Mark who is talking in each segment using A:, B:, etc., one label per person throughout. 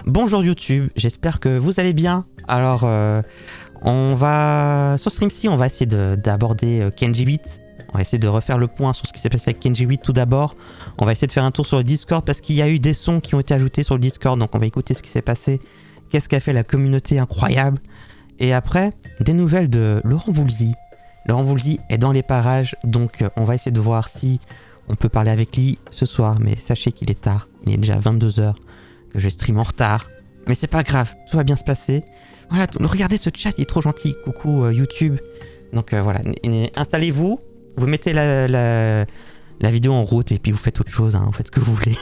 A: Bonjour YouTube, j'espère que vous allez bien. Alors, on va... Sur Stream.si, on va essayer d'aborder Kenji 8. On va essayer de refaire le point sur ce qui s'est passé avec Kenji 8 tout d'abord. On va essayer de faire un tour sur le Discord parce qu'il y a eu des sons qui ont été ajoutés sur le Discord. Donc on va écouter ce qui s'est passé. Qu'est-ce qu'a fait la communauté incroyable. Et après, des nouvelles de Laurent Voulzy. Laurent Voulzy est dans les parages. Donc on va essayer de voir si on peut parler avec lui ce soir. Mais sachez qu'il est tard. Il est déjà 22h. Que je stream en retard. Mais c'est pas grave. Tout va bien se passer. Voilà, regardez ce chat. Il est trop gentil. Coucou YouTube. Donc voilà. Installez-vous. Vous mettez la vidéo en route et puis vous faites autre chose, hein, vous faites ce que vous voulez.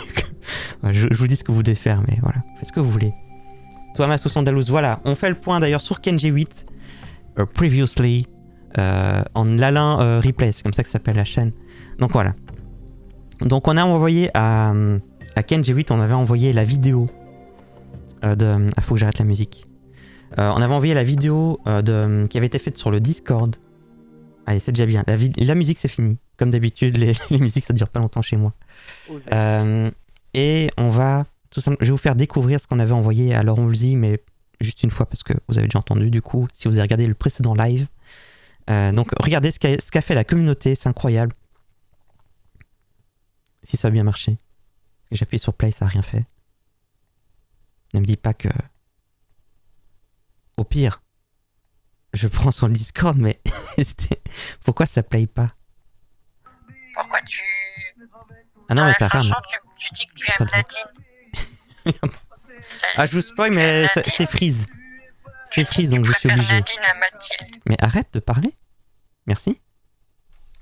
A: je vous dis ce que vous devez faire, mais voilà, faites ce que vous voulez. Thomas Andalous, voilà, on fait le point d'ailleurs sur Kenji 8, previously, en Lalin Replay, c'est comme ça que s'appelle la chaîne. Donc voilà. Donc on a envoyé à Kenji 8, on avait envoyé la vidéo de... Ah, faut que j'arrête la musique. On avait envoyé la vidéo qui avait été faite sur le Discord. Allez, c'est déjà bien. La musique, c'est fini. Comme d'habitude, les musiques, ça dure pas longtemps chez moi. Et on va... Tout simplement, je vais vous faire découvrir ce qu'on avait envoyé à Laurent Voulzy, mais juste une fois, parce que vous avez déjà entendu, du coup, si vous avez regardé le précédent live. Donc, regardez ce qu'a fait la communauté, c'est incroyable. Si ça a bien marché. J'ai appuyé sur play, ça a rien fait. Ne me dis pas que... Au pire... Je prends sur le Discord, mais pourquoi ça play pas?
B: Pourquoi tu...
A: Ah non, mais ça rame.
B: Tu dis que tu aimes Nadine.
A: Ah, je vous spoil, mais c'est freeze. C'est freeze, donc je suis obligé.
B: Nadine à Mathilde.
A: Mais arrête de parler. Merci.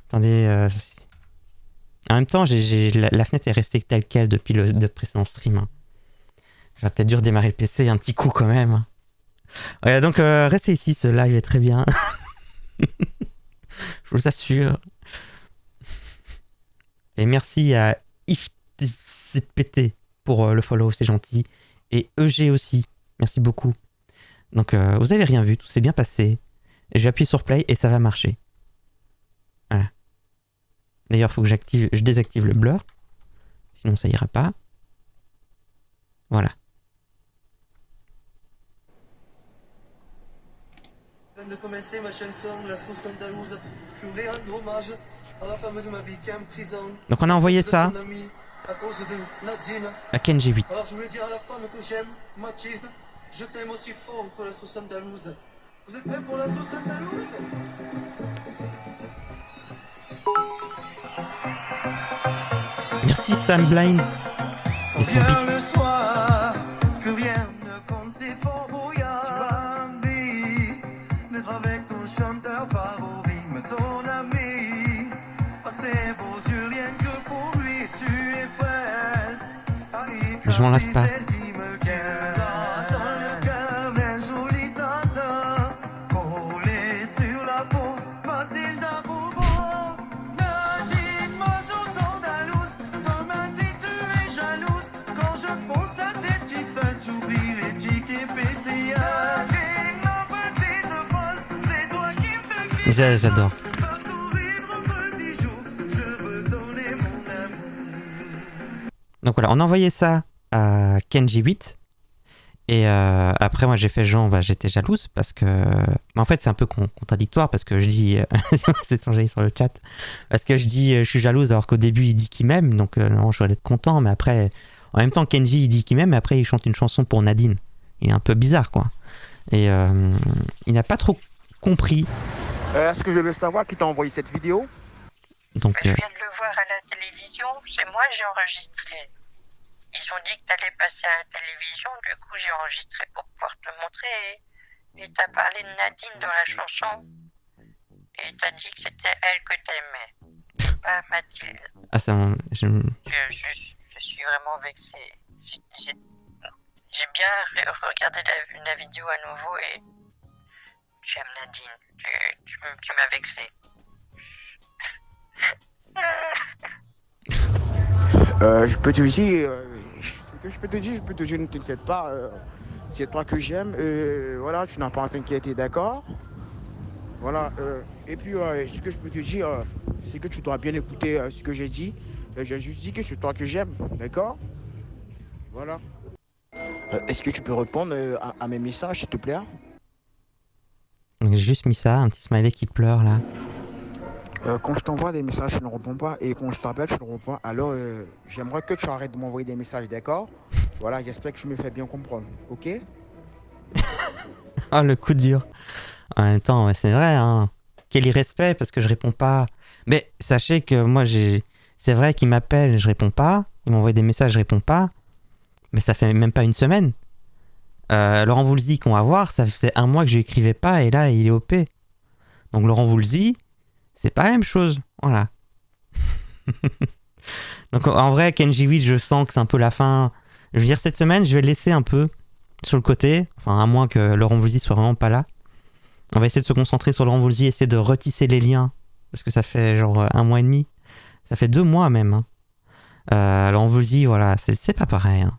A: Attendez. En même temps, la fenêtre est restée telle quelle depuis le précédent stream. Hein. J'aurais peut-être dû redémarrer le PC un petit coup quand même. Ouais, donc restez ici, ce live est très bien. Je vous assure. Et merci à IFCPT pour le follow, c'est gentil. Et EG aussi, merci beaucoup. Donc vous avez rien vu, tout s'est bien passé. Je vais appuyer sur play et ça va marcher. Voilà. D'ailleurs, il faut que je désactive le blur. Sinon ça ira pas. Voilà.
C: De commencer ma chanson, la sauce andalouse. Je voudrais rendre hommage à la femme de ma vie qui est en prison.
A: Donc on a envoyé ça
C: à cause de Nadine.
A: À Kenji 8.
C: Alors je voulais dire à la femme que j'aime, Mathilde, je t'aime aussi fort que la sauce andalouse. Vous êtes prêts pour la sauce andalouse?
A: Merci Sam Blind. Et son beat.
C: Le soir, que rien ne compte, c'est fort brouillard. Tu as envie d'être avec ton chanteur favori, mais ton ami. Passer beaux yeux rien que pour lui, tu es prête à y
A: Je m'en lasse pas. J'adore. Donc voilà, on a envoyé ça à Kenji 8. Et après, moi, j'ai fait genre, bah, j'étais jalouse parce que... Mais en fait, c'est un peu contradictoire parce que je dis... c'est enjaillé sur le chat. Parce que je dis, je suis jalouse alors qu'au début, il dit qu'il m'aime. Donc, non, je dois être content. Mais après, en même temps, Kenji, il dit qu'il m'aime. Mais après, il chante une chanson pour Nadine. Il est un peu bizarre, quoi. Et il n'a pas trop compris.
D: Est-ce que je veux savoir qui t'a envoyé cette vidéo?
A: Donc,
B: Je viens de le voir à la télévision, c'est moi, j'ai enregistré. Ils ont dit que t'allais passer à la télévision, du coup j'ai enregistré pour pouvoir te montrer. Et t'as parlé de Nadine dans la chanson. Et t'as dit que c'était elle que t'aimais, pas Mathilde.
A: Ah, ça...
B: Je suis vraiment vexé. J'ai bien regardé la vidéo à nouveau et... J'aime Nadine, tu m'as vexé.
D: Je peux te dire, je peux te dire, ne t'inquiète pas, c'est toi que j'aime, voilà, tu n'as pas à t'inquiéter, d'accord? Voilà, et puis ce que je peux te dire, c'est que tu dois bien écouter ce que j'ai dit. J'ai juste dit que c'est toi que j'aime, d'accord? Voilà. Est-ce que tu peux répondre à mes messages, s'il te plaît?
A: J'ai juste mis ça, un petit smiley qui pleure là.
D: Quand je t'envoie des messages, tu ne réponds pas. Et quand je t'appelle, tu ne réponds pas. Alors, j'aimerais que tu arrêtes de m'envoyer des messages, d'accord? Voilà, j'espère que tu me fais bien comprendre. Ok?
A: Oh, le coup dur. En même temps, ouais, c'est vrai, hein. Quel irrespect parce que je réponds pas. Mais sachez que moi, c'est vrai qu'il m'appelle, je réponds pas. Il m'envoie des messages, je réponds pas. Mais ça fait même pas une semaine. Laurent Voulzy qu'on va voir, ça faisait un mois que je lui écrivais pas et là, il est OP. Donc Laurent Voulzy, c'est pas la même chose. Voilà. Donc en vrai, Kenji 8, je sens que c'est un peu la fin. Je veux dire, cette semaine, je vais le laisser un peu sur le côté. Enfin, à moins que Laurent Voulzy soit vraiment pas là. On va essayer de se concentrer sur Laurent Voulzy, essayer de retisser les liens. Parce que ça fait genre un mois et demi. Ça fait 2 mois même. Hein. Laurent Voulzy, voilà, c'est pas pareil. Hein.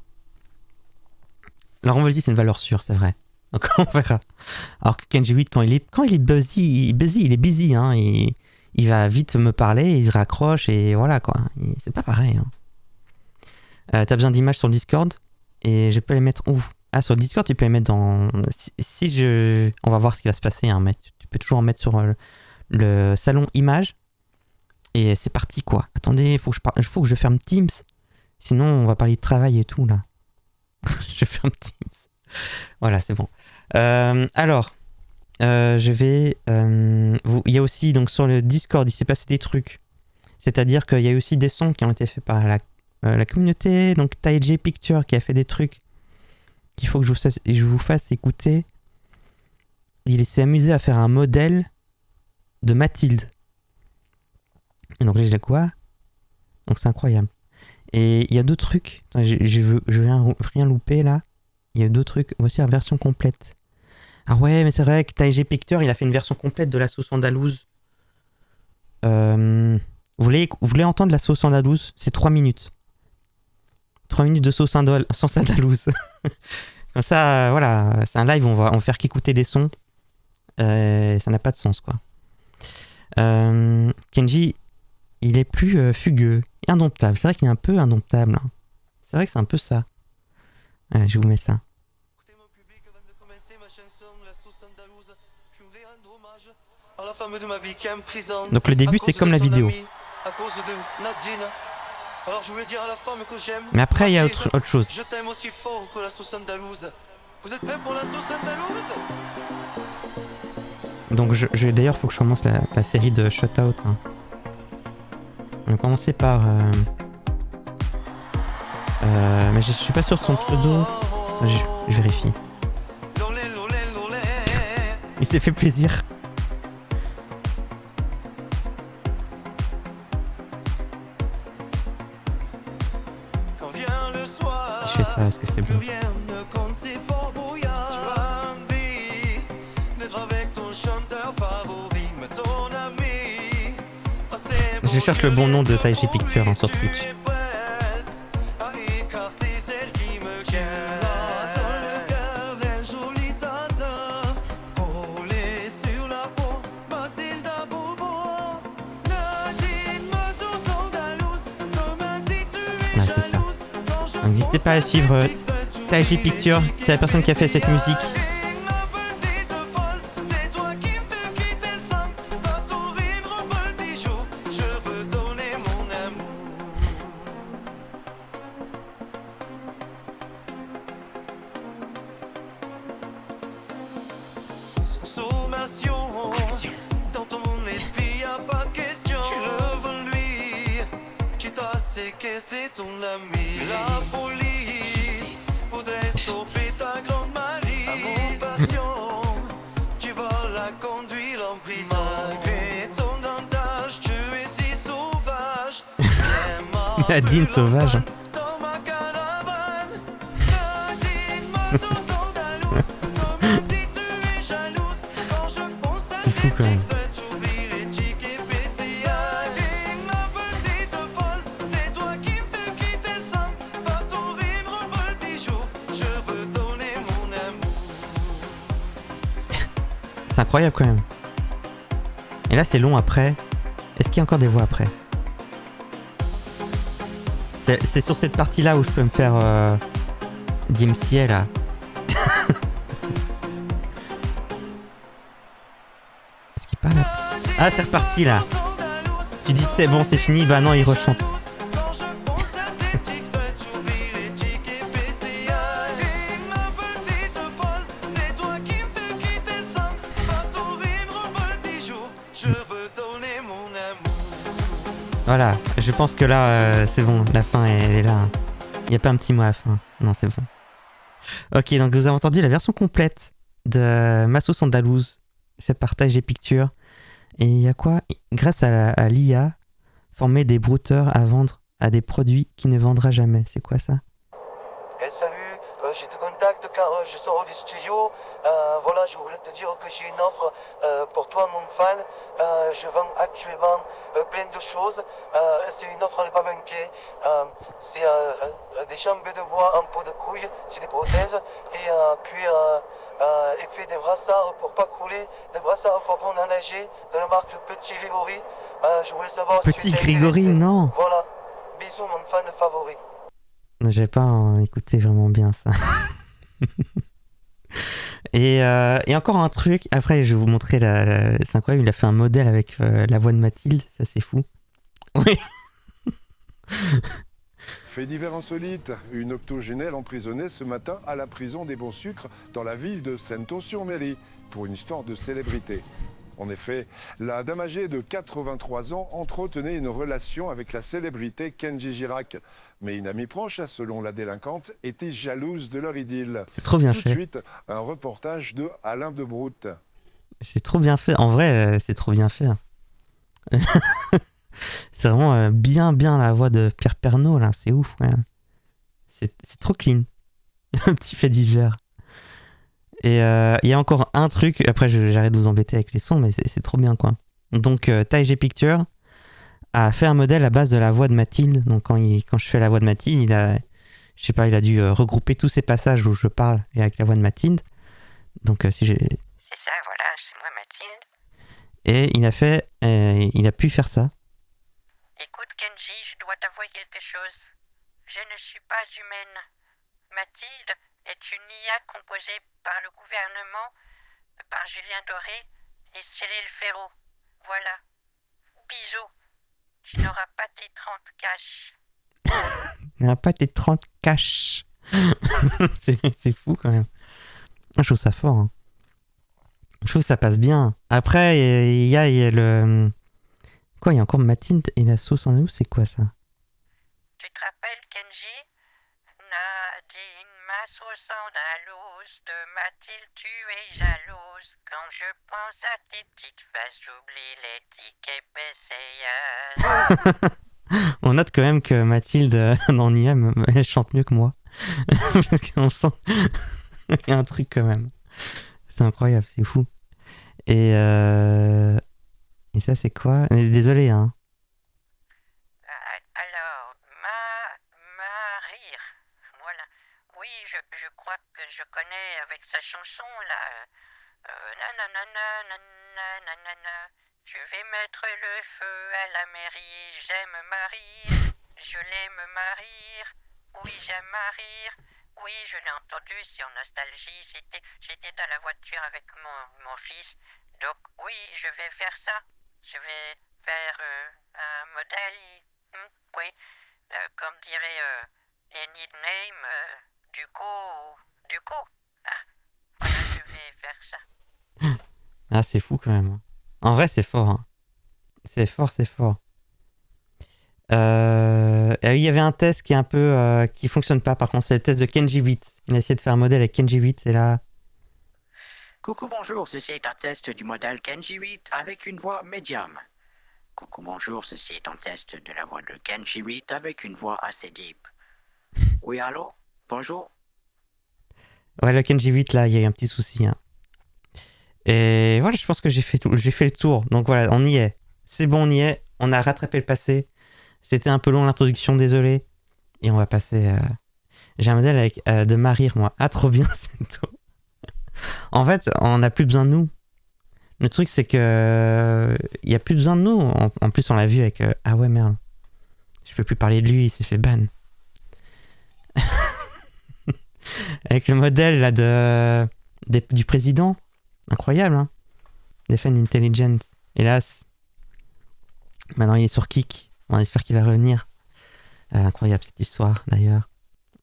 A: Laurent Voulzy, c'est une valeur sûre, c'est vrai. Donc on verra. Alors que Kenji 8, quand il est busy, il est busy. Hein. Il va vite me parler, il se raccroche et voilà quoi. C'est pas pareil. Hein. T'as besoin d'images sur Discord et je peux les mettre où? Ah, sur Discord, tu peux les mettre dans... On va voir ce qui va se passer, hein, mais tu peux toujours en mettre sur le salon images. Et c'est parti, quoi. Attendez, faut que je ferme Teams. Sinon, on va parler de travail et tout, là. Je ferme Teams. Voilà, c'est bon. Alors, je vais... il y a aussi, donc sur le Discord, il s'est passé des trucs. C'est-à-dire qu'il y a aussi des sons qui ont été faits par la communauté. Donc, Taiji Picture qui a fait des trucs qu'il faut que je vous fasse écouter. Il s'est amusé à faire un modèle de Mathilde. Et donc là, j'ai quoi? Donc c'est incroyable. Et il y a d'autres trucs. Attends, je veux rien louper là. Il y a d'autres trucs. Voici la version complète. Ah ouais, mais c'est vrai que Taiji Picture, il a fait une version complète de la sauce andalouse. Vous voulez entendre la sauce andalouse? C'est 3 minutes. 3 minutes de sauce andalouse. Comme ça, voilà, c'est un live, on va faire qu'écouter des sons. Ça n'a pas de sens, quoi. Kenji, il est plus fugueux, indomptable. C'est vrai qu'il est un peu indomptable. Hein. C'est vrai que c'est un peu ça. Allez, je vous mets ça.
C: Écoutez mon public, avant de commencer ma chanson, la sauce andalouse, je voudrais rendre hommage à la femme de ma vie qui est en prison.
A: Donc le début, c'est comme la vidéo.
C: À cause de Nadine. Alors je voulais dire à la femme que j'aime.
A: Mais après, il y a autre chose.
C: Je t'aime aussi fort que la sauce andalouse. Vous êtes prêts pour la sauce andalouse?
A: Donc d'ailleurs, il faut que je commence la série de Shutout. Hein. On va commencer par... mais je suis pas sûr de son pseudo. Je vérifie. Il s'est fait plaisir. Si je fais ça, est-ce que c'est bon? Je cherche le bon nom de Taiji Picture hein, sur Twitch. C'est ça. Donc n'hésitez pas à suivre Taiji Picture, c'est la personne qui a fait cette musique. Nadine sauvage. C'est fou quand même. C'est incroyable quand même. Et là c'est long après. Est-ce qu'il y a encore des voix après? C'est sur cette partie-là où je peux me faire DMCA là. Est-ce qu'il parle? Ah, c'est reparti là. Tu dis c'est bon, c'est fini, bah non, il rechante.
C: Quand je pense à tes petites fêtes, j'oublie les tickets PCA. Dis ma petite folle, c'est toi qui me fais quitter le sang. Partout vivre un petit jour, je veux donner mon amour.
A: Voilà, je pense que là, c'est bon, la fin elle est là. Il n'y a pas un petit mot à la fin. Non, c'est bon. Ok, donc vous avez entendu la version complète de Massos Andalouse, fait par TG Pictures. Et il y a quoi? Grâce à l'IA, former des brouteurs à vendre à des produits qui ne vendra jamais. C'est quoi ça?
C: Salut, je te contacte car je sors du studio. Voilà, je voulais te dire que j'ai une offre pour toi, mon fan. Je vends actuellement plein de choses. C'est une offre à ne pas manquer. C'est des jambes de bois en peau de couille, c'est des prothèses. Et puis, effet des brassards pour pas couler, des brassards pour prendre un nager de la marque Petit Grégory. Je voulais savoir si
A: Petit
C: tu t'es
A: Grégory,
C: intéressé.
A: non.
C: Voilà, bisous, mon fan favori.
A: J'ai pas écouté vraiment bien ça. Et encore un truc, après je vais vous montrer c'est incroyable, il a fait un modèle avec la voix de Mathilde, ça c'est fou. Oui.
E: Fait divers insolite, une octogénaire emprisonnée ce matin à la prison des Bons Sucres dans la ville de Saint-Ouen-sur-Méry pour une histoire de célébrité. En effet, la dame âgée de 83 ans entretenait une relation avec la célébrité Kenji Girac. Mais une amie proche, selon la délinquante, était jalouse de leur idylle.
A: C'est trop bien
E: Tout de
A: fait.
E: suite, un reportage de Alain de Brout.
A: C'est trop bien fait. En vrai, c'est trop bien fait. C'est vraiment bien la voix de Pierre Pernaut là, c'est ouf. Ouais. C'est trop clean. Un petit fait divers. Et il y a encore un truc, après j'arrête de vous embêter avec les sons, mais c'est trop bien quoi. Donc TG Pictures a fait un modèle à base de la voix de Mathilde. Donc quand je fais la voix de Mathilde, il a dû regrouper tous ces passages où je parle et avec la voix de Mathilde. Donc si j'ai...
B: C'est ça, voilà, c'est moi Mathilde.
A: Et il a pu faire ça.
B: Écoute Kenji, je dois t'avouer quelque chose. Je ne suis pas humaine. Mathilde est une IA composée par le gouvernement, par Julien Doré et Cyril Ferraud. Voilà. Bisous. Tu n'auras pas tes 30 cash.
A: Il n'y a pas tes 30 cash. c'est fou quand même. Je trouve ça fort. Hein. Je trouve que ça passe bien. Après, il y a le... Quoi, il y a encore Mathilde et la sauce en eau, c'est quoi ça?
B: Tu te rappelles Kenji? Nadine, ma sauce andalouse, de Mathilde tu es jalouse. Quand je pense à tes petites fesses, j'oublie les tickets PCA.
A: On note quand même que Mathilde, dans Niam, elle chante mieux que moi. Parce qu'on sent qu'il y a un truc quand même. C'est incroyable, c'est fou. Et ça, c'est quoi? Désolé, hein.
B: Alors, rire. Voilà. Oui, je crois que je connais avec sa chanson là. Nanana, nanana. Je vais mettre le feu à la mairie. J'aime ma rire. Je l'aime ma rire. Oui, j'aime ma rire. Oui, je l'ai entendu sur Nostalgie. J'étais dans la voiture avec mon fils. Donc oui, je vais faire ça. Je vais faire un modèle. Oui, comme dirait Any Name, du coup. Ah, voilà, je vais faire ça.
A: Ah, c'est fou quand même. En vrai, c'est fort. Hein. C'est fort. Il y avait un test qui est un peu qui fonctionne pas. Par contre, c'est le test de Kenji 8. Il a essayé de faire un modèle avec Kenji 8 et là.
F: Coucou, bonjour, ceci est un test du modèle Kenji 8 avec une voix médium. Coucou, bonjour, ceci est un test de la voix de Kenji 8 avec une voix assez deep. Oui, allô? Bonjour?
A: Ouais, le Kenji 8, là, il y a eu un petit souci. Hein. Et voilà, je pense que j'ai fait le tour. Donc voilà, on y est. C'est bon, on y est. On a rattrapé le passé. C'était un peu long l'introduction, désolé. Et on va passer... J'ai un modèle avec de Marir, moi. Ah, trop bien, c'est tout. En fait, on n'a plus besoin de nous. Le truc, c'est que... Il n'y a plus besoin de nous. En plus, on l'a vu avec... Ah ouais, merde. Je peux plus parler de lui, il s'est fait ban. Avec le modèle là du président. Incroyable, hein. Defend Intelligent. Hélas. Maintenant, il est sur Kik. On espère qu'il va revenir. Incroyable cette histoire, d'ailleurs.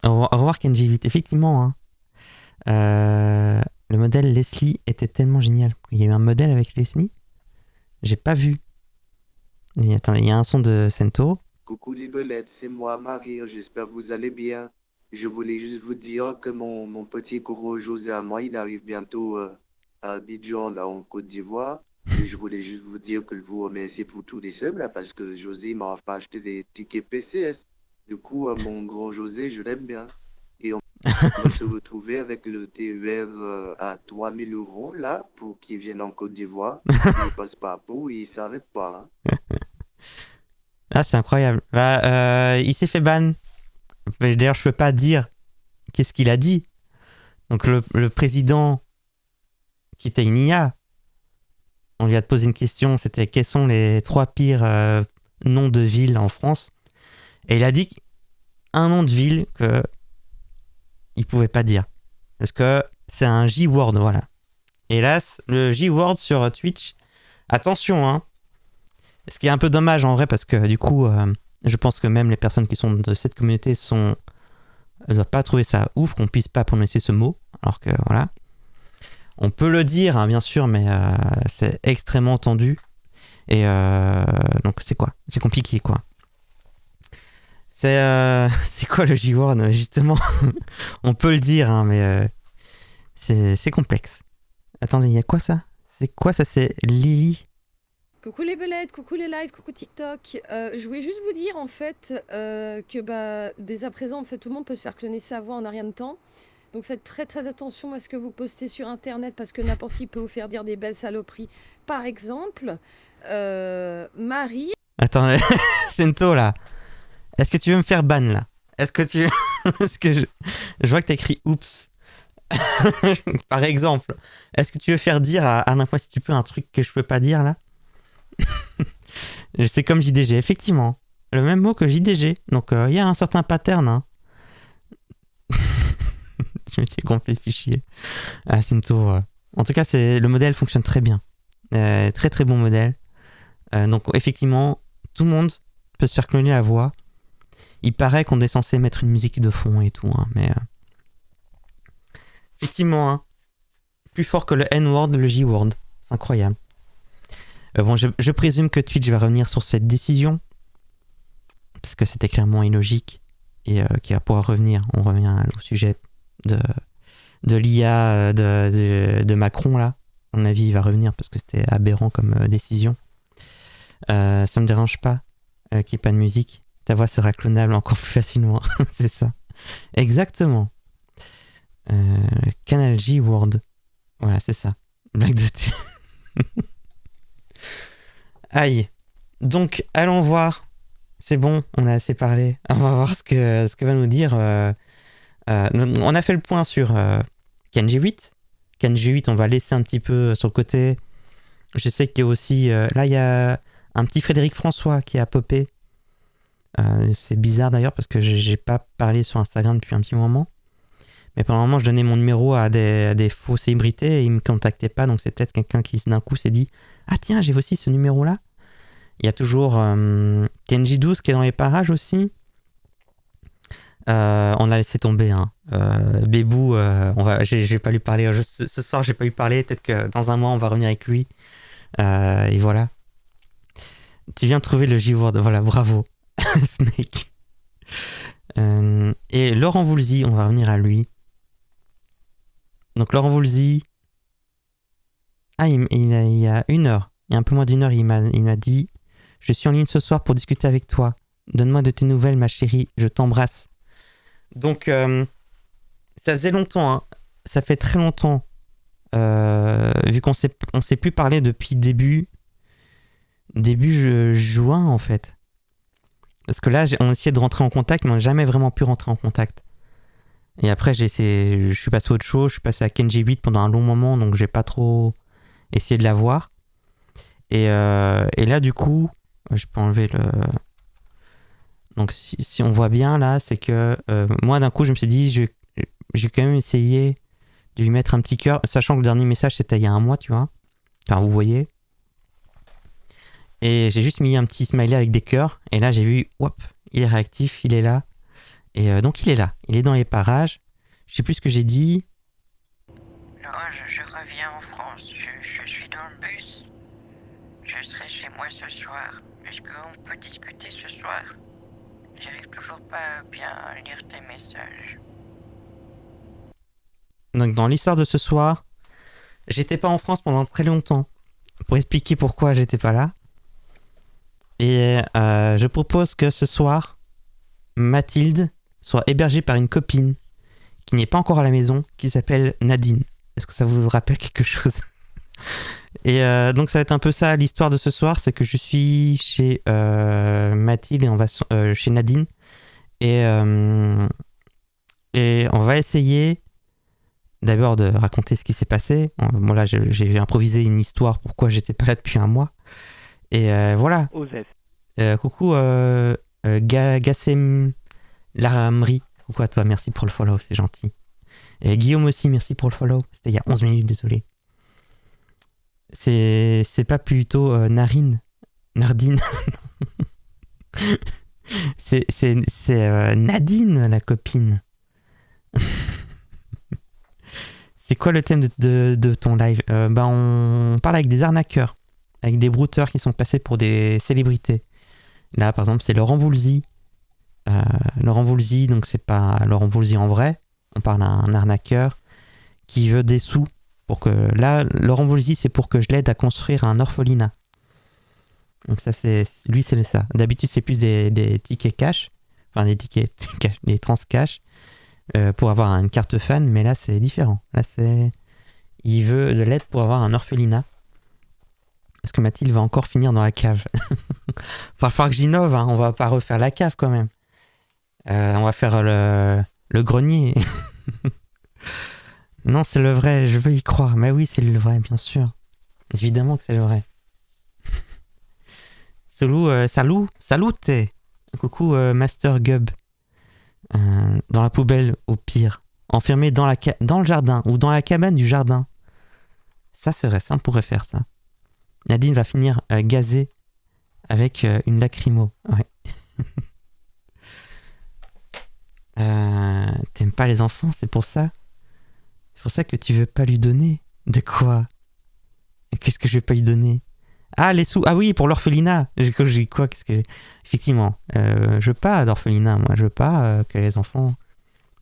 A: Au revoir, Kenji 8. Effectivement, hein. Le modèle Leslie était tellement génial. Il y a eu un modèle avec Leslie. J'ai pas vu. Attends, il y a un son de Sento.
G: Coucou les belettes, c'est moi Marie, j'espère que vous allez bien. Je voulais juste vous dire que mon petit Koro José à moi, il arrive bientôt à Abidjan, là en Côte d'Ivoire. Et je voulais juste vous dire que je vous remercie pour tous les subs, là, parce que José m'a enfin acheté des tickets PCS. Du coup, mon grand José, je l'aime bien. Et on va se retrouver avec le TER à 3000 € là, pour qu'il vienne en Côte d'Ivoire. Il passe par Pau, il s'arrête pas. Hein.
A: Ah, c'est incroyable. Il s'est fait ban. D'ailleurs, je peux pas dire qu'est-ce qu'il a dit. Donc, le président, qui était une IA, on lui a posé une question, c'était quels sont les 3 pires noms de villes en France. Et il a dit un nom de ville que il pouvait pas dire. Parce que c'est un J-word, voilà. Hélas, le J-word sur Twitch, attention, hein. Ce qui est un peu dommage en vrai, parce que du coup, je pense que même les personnes qui sont de cette communauté ne doivent pas trouver ça ouf qu'on puisse pas prononcer ce mot. Alors que voilà. On peut le dire, hein, bien sûr, mais c'est extrêmement tendu. Et donc, c'est quoi ? C'est compliqué, quoi. C'est quoi le J-word, justement ? On peut le dire, hein, mais c'est complexe. Attendez, il y a quoi ça ? C'est quoi ça ? C'est Lily ?
H: Coucou les belettes, coucou les lives, coucou TikTok. Je voulais juste vous dire en fait que dès à présent en fait tout le monde peut se faire cloner sa voix en un rien de temps. Donc faites très très attention à ce que vous postez sur internet parce que n'importe qui peut vous faire dire des belles saloperies. Par exemple, Marie.
A: Attends, Sento là. Est-ce que tu veux me faire ban là ? Est-ce que tu Est-ce que je vois que t'as écrit oups. Par exemple, est-ce que tu veux faire dire à n'importe quoi si tu peux un truc que je peux pas dire là ? C'est comme JDG, effectivement. Le même mot que JDG. Donc, il y a un certain pattern. Hein. Je me dis qu'on fait fichier. Ah, Sento. En tout cas, le modèle fonctionne très bien. Très très bon modèle. Donc, effectivement, tout le monde peut se faire cloner la voix. Il paraît qu'on est censé mettre une musique de fond et tout. Hein, mais effectivement, hein, plus fort que le N-word, le J-word. C'est incroyable. Bon, je présume que Twitch va revenir sur cette décision parce que c'était clairement illogique et qu'il va pouvoir revenir. On revient au sujet de l'IA de Macron là. À mon avis, il va revenir parce que c'était aberrant comme décision. Ça me dérange pas qu'il n'y ait pas de musique. Ta voix sera clonable encore plus facilement. C'est ça. Exactement. Canal J Word. Voilà, c'est ça. Blague de thé. Aïe. Donc, allons voir. C'est bon, on a assez parlé. On va voir ce que va nous dire. On a fait le point sur Kenji 8. Kenji 8, on va laisser un petit peu sur le côté. Je sais qu'il y a aussi... là, il y a un petit Frédéric François qui a popé. C'est bizarre d'ailleurs parce que j'ai pas parlé sur Instagram depuis un petit moment. Mais pendant un moment, je donnais mon numéro à des faux célébrités et ils me contactaient pas. Donc c'est peut-être quelqu'un qui d'un coup s'est dit « Ah tiens, j'ai aussi ce numéro-là ». Il y a toujours Kenji 12 qui est dans les parages aussi. On a laissé tomber. Hein. Bébou, j'ai pas lui parler. Ce soir, j'ai pas lui parler. Peut-être que dans un mois, on va revenir avec lui. Et voilà. Tu viens de trouver le J-word. Voilà, bravo. Snake. Et Laurent Voulzy, on va revenir à lui. Donc Laurent Voulzy. Ah, il y a une heure. Il y a un peu moins d'une heure, il m'a dit « Je suis en ligne ce soir pour discuter avec toi. Donne-moi de tes nouvelles, ma chérie. Je t'embrasse. » Donc, ça faisait longtemps. Hein. Ça fait très longtemps. Vu qu'on s'est plus parlé depuis début juin, en fait. Parce que là, on essayait de rentrer en contact, mais on n'a jamais vraiment pu rentrer en contact. Et après, je suis passé à autre chose. Je suis passé à Kenji 8 pendant un long moment, donc j'ai pas trop essayé de la voir. Et là, du coup, je peux enlever le... Donc, si on voit bien, là, c'est que moi, d'un coup, je me suis dit, j'ai quand même essayé de lui mettre un petit cœur, sachant que le dernier message c'était il y a un mois, tu vois. Enfin, vous voyez. Et j'ai juste mis un petit smiley avec des cœurs. Et là, j'ai vu, hop, il est réactif, il est là. Et donc, il est là. Il est dans les parages. Je sais plus ce que j'ai dit.
B: Laurent, je reviens en France. Je suis dans le bus. Je serai chez moi ce soir. Est-ce qu'on peut discuter ce soir? J'arrive toujours pas à bien lire tes messages.
A: Donc, dans l'histoire de ce soir, j'étais pas en France pendant très longtemps. Pour expliquer pourquoi j'étais pas là. Et je propose que ce soir, Mathilde soit hébergée par une copine qui n'est pas encore à la maison, qui s'appelle Nadine. Est-ce que ça vous rappelle quelque chose? Et donc ça va être un peu ça l'histoire de ce soir, c'est que je suis chez Mathilde et on va chez Nadine et on va essayer d'abord de raconter ce qui s'est passé. Bon là j'ai improvisé une histoire pourquoi j'étais pas là depuis un mois. Et voilà. Coucou Gassem Laramri. Coucou à toi, merci pour le follow, c'est gentil. Et Guillaume aussi, merci pour le follow. C'était il y a 11 minutes, désolé. C'est pas plutôt Nardine. c'est Nadine, la copine. C'est quoi le thème de ton live? On parle avec des arnaqueurs, avec des brouteurs qui sont passés pour des célébrités. Là, par exemple, c'est Laurent Voulzy. Laurent Voulzy, donc c'est pas Laurent Voulzy en vrai. On parle d'un arnaqueur qui veut des sous. Pour que, là, Laurent Voulzy, c'est pour que je l'aide à construire un orphelinat. Donc ça, c'est ça. D'habitude, c'est plus des tickets cash. Enfin, des tickets cash, des trans cash. Pour avoir une carte fan, mais là, c'est différent. Là, il veut de l'aide pour avoir un orphelinat. Est-ce que Mathilde va encore finir dans la cave? Va falloir que j'innove, hein. On va pas refaire la cave quand même. On va faire le grenier. Non, c'est le vrai, je veux y croire. Mais oui, c'est le vrai, bien sûr. Évidemment que c'est le vrai. Salut, t'es. Coucou, Master Gub. Dans la poubelle, au pire. Enfermé dans le jardin, ou dans la cabane du jardin. Ça, c'est vrai, ça, on pourrait faire ça. Nadine va finir gazée avec une lacrymo. Ouais. T'aimes pas les enfants, c'est pour ça? C'est pour ça que tu veux pas lui donner? De quoi? Qu'est-ce que je vais pas lui donner? Ah, les sous. Ah oui, pour l'orphelinat. J'ai quoi? Qu'est-ce que effectivement, je veux pas d'orphelinat, moi. Je veux pas que les enfants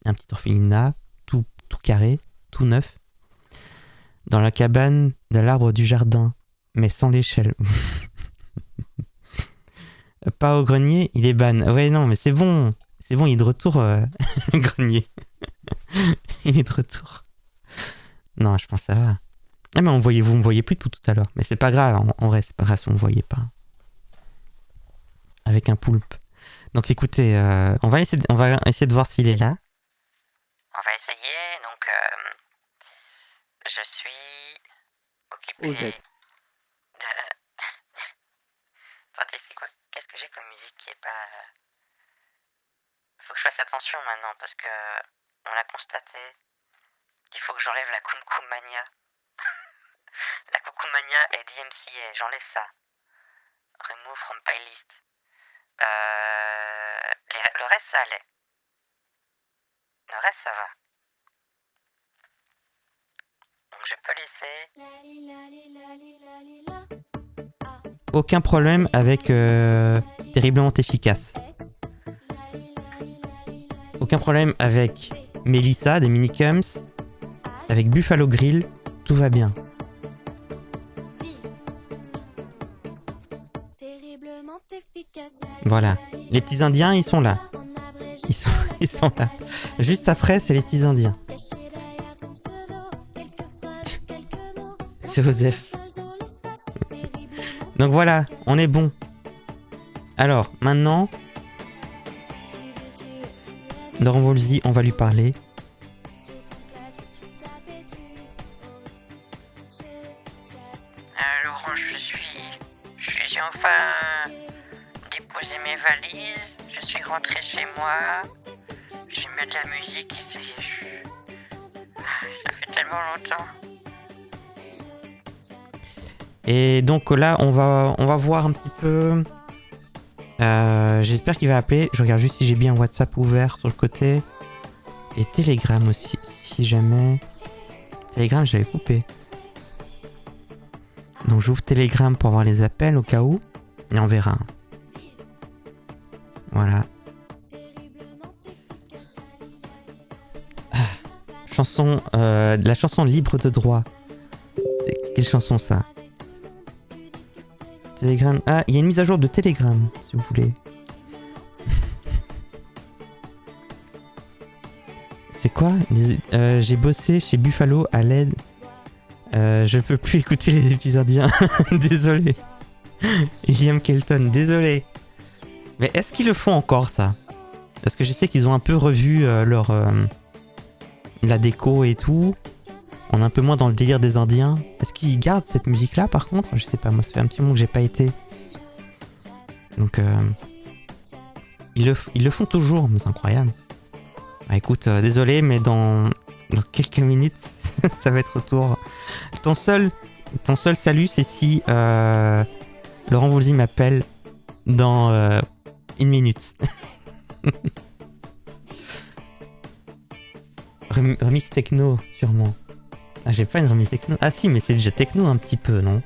A: un petit orphelinat tout carré, tout neuf, dans la cabane de l'arbre du jardin, mais sans l'échelle. Pas au grenier, il est ban. Ouais, non, mais c'est bon, il est de retour, le grenier. Il est de retour. Non, je pense que ça va. Ah, mais vous me voyez plus tout à l'heure. Mais c'est pas grave, en vrai, c'est pas grave si vous me voyez pas. Avec un poulpe. Donc écoutez, on va essayer de voir s'il est là.
B: On va essayer, donc je suis occupé de... Attendez, c'est quoi? Qu'est-ce que j'ai comme musique qui est pas... Faut que je fasse attention maintenant parce que on a constaté qu'il faut que j'enlève la Kumkumania. La Kumkumania et DMCA, j'enlève ça. Remove from playlist. Le reste ça allait. Le reste ça va. Donc je peux laisser.
A: Aucun problème avec Terriblement Efficace. Aucun problème avec Mélissa des Minicums. Avec Buffalo Grill, tout va bien. Voilà. Les petits Indiens, ils sont là. Ils sont là. Juste après, c'est les petits Indiens. C'est Joseph. Donc voilà, on est bon. Alors, maintenant, Laurent Voulzy, on va lui parler.
B: Laurent, je suis enfin déposé mes valises, je suis rentré chez moi, j'ai mis de la musique, tellement longtemps.
A: Et donc là, on va voir un petit peu. J'espère qu'il va appeler. Je regarde juste si j'ai bien WhatsApp ouvert sur le côté. Et Telegram aussi, si jamais. Telegram, j'avais coupé. Donc j'ouvre Telegram pour voir les appels au cas où. Et on verra. Voilà. Chanson, la chanson libre de droit. C'est quelle chanson ça? Telegram. Ah, il y a une mise à jour de Telegram, si vous voulez. C'est quoi? J'ai bossé chez Buffalo à l'aide. Je peux plus écouter les petits indiens. Désolé. Liam Kelton, désolé. Mais est-ce qu'ils le font encore ça? Parce que je sais qu'ils ont un peu revu leur la déco et tout. On est un peu moins dans le délire des Indiens. Est-ce qu'ils gardent cette musique-là par contre? Je sais pas, moi ça fait un petit moment que j'ai pas été. Donc ils le font toujours, mais c'est incroyable. Bah écoute, désolé, mais dans quelques minutes, ça va être retour. Ton seul salut, c'est si Laurent Voulzy m'appelle dans une minute. Remix techno, sûrement. Ah, j'ai pas une remix techno. Ah si, mais c'est déjà techno un petit peu, non?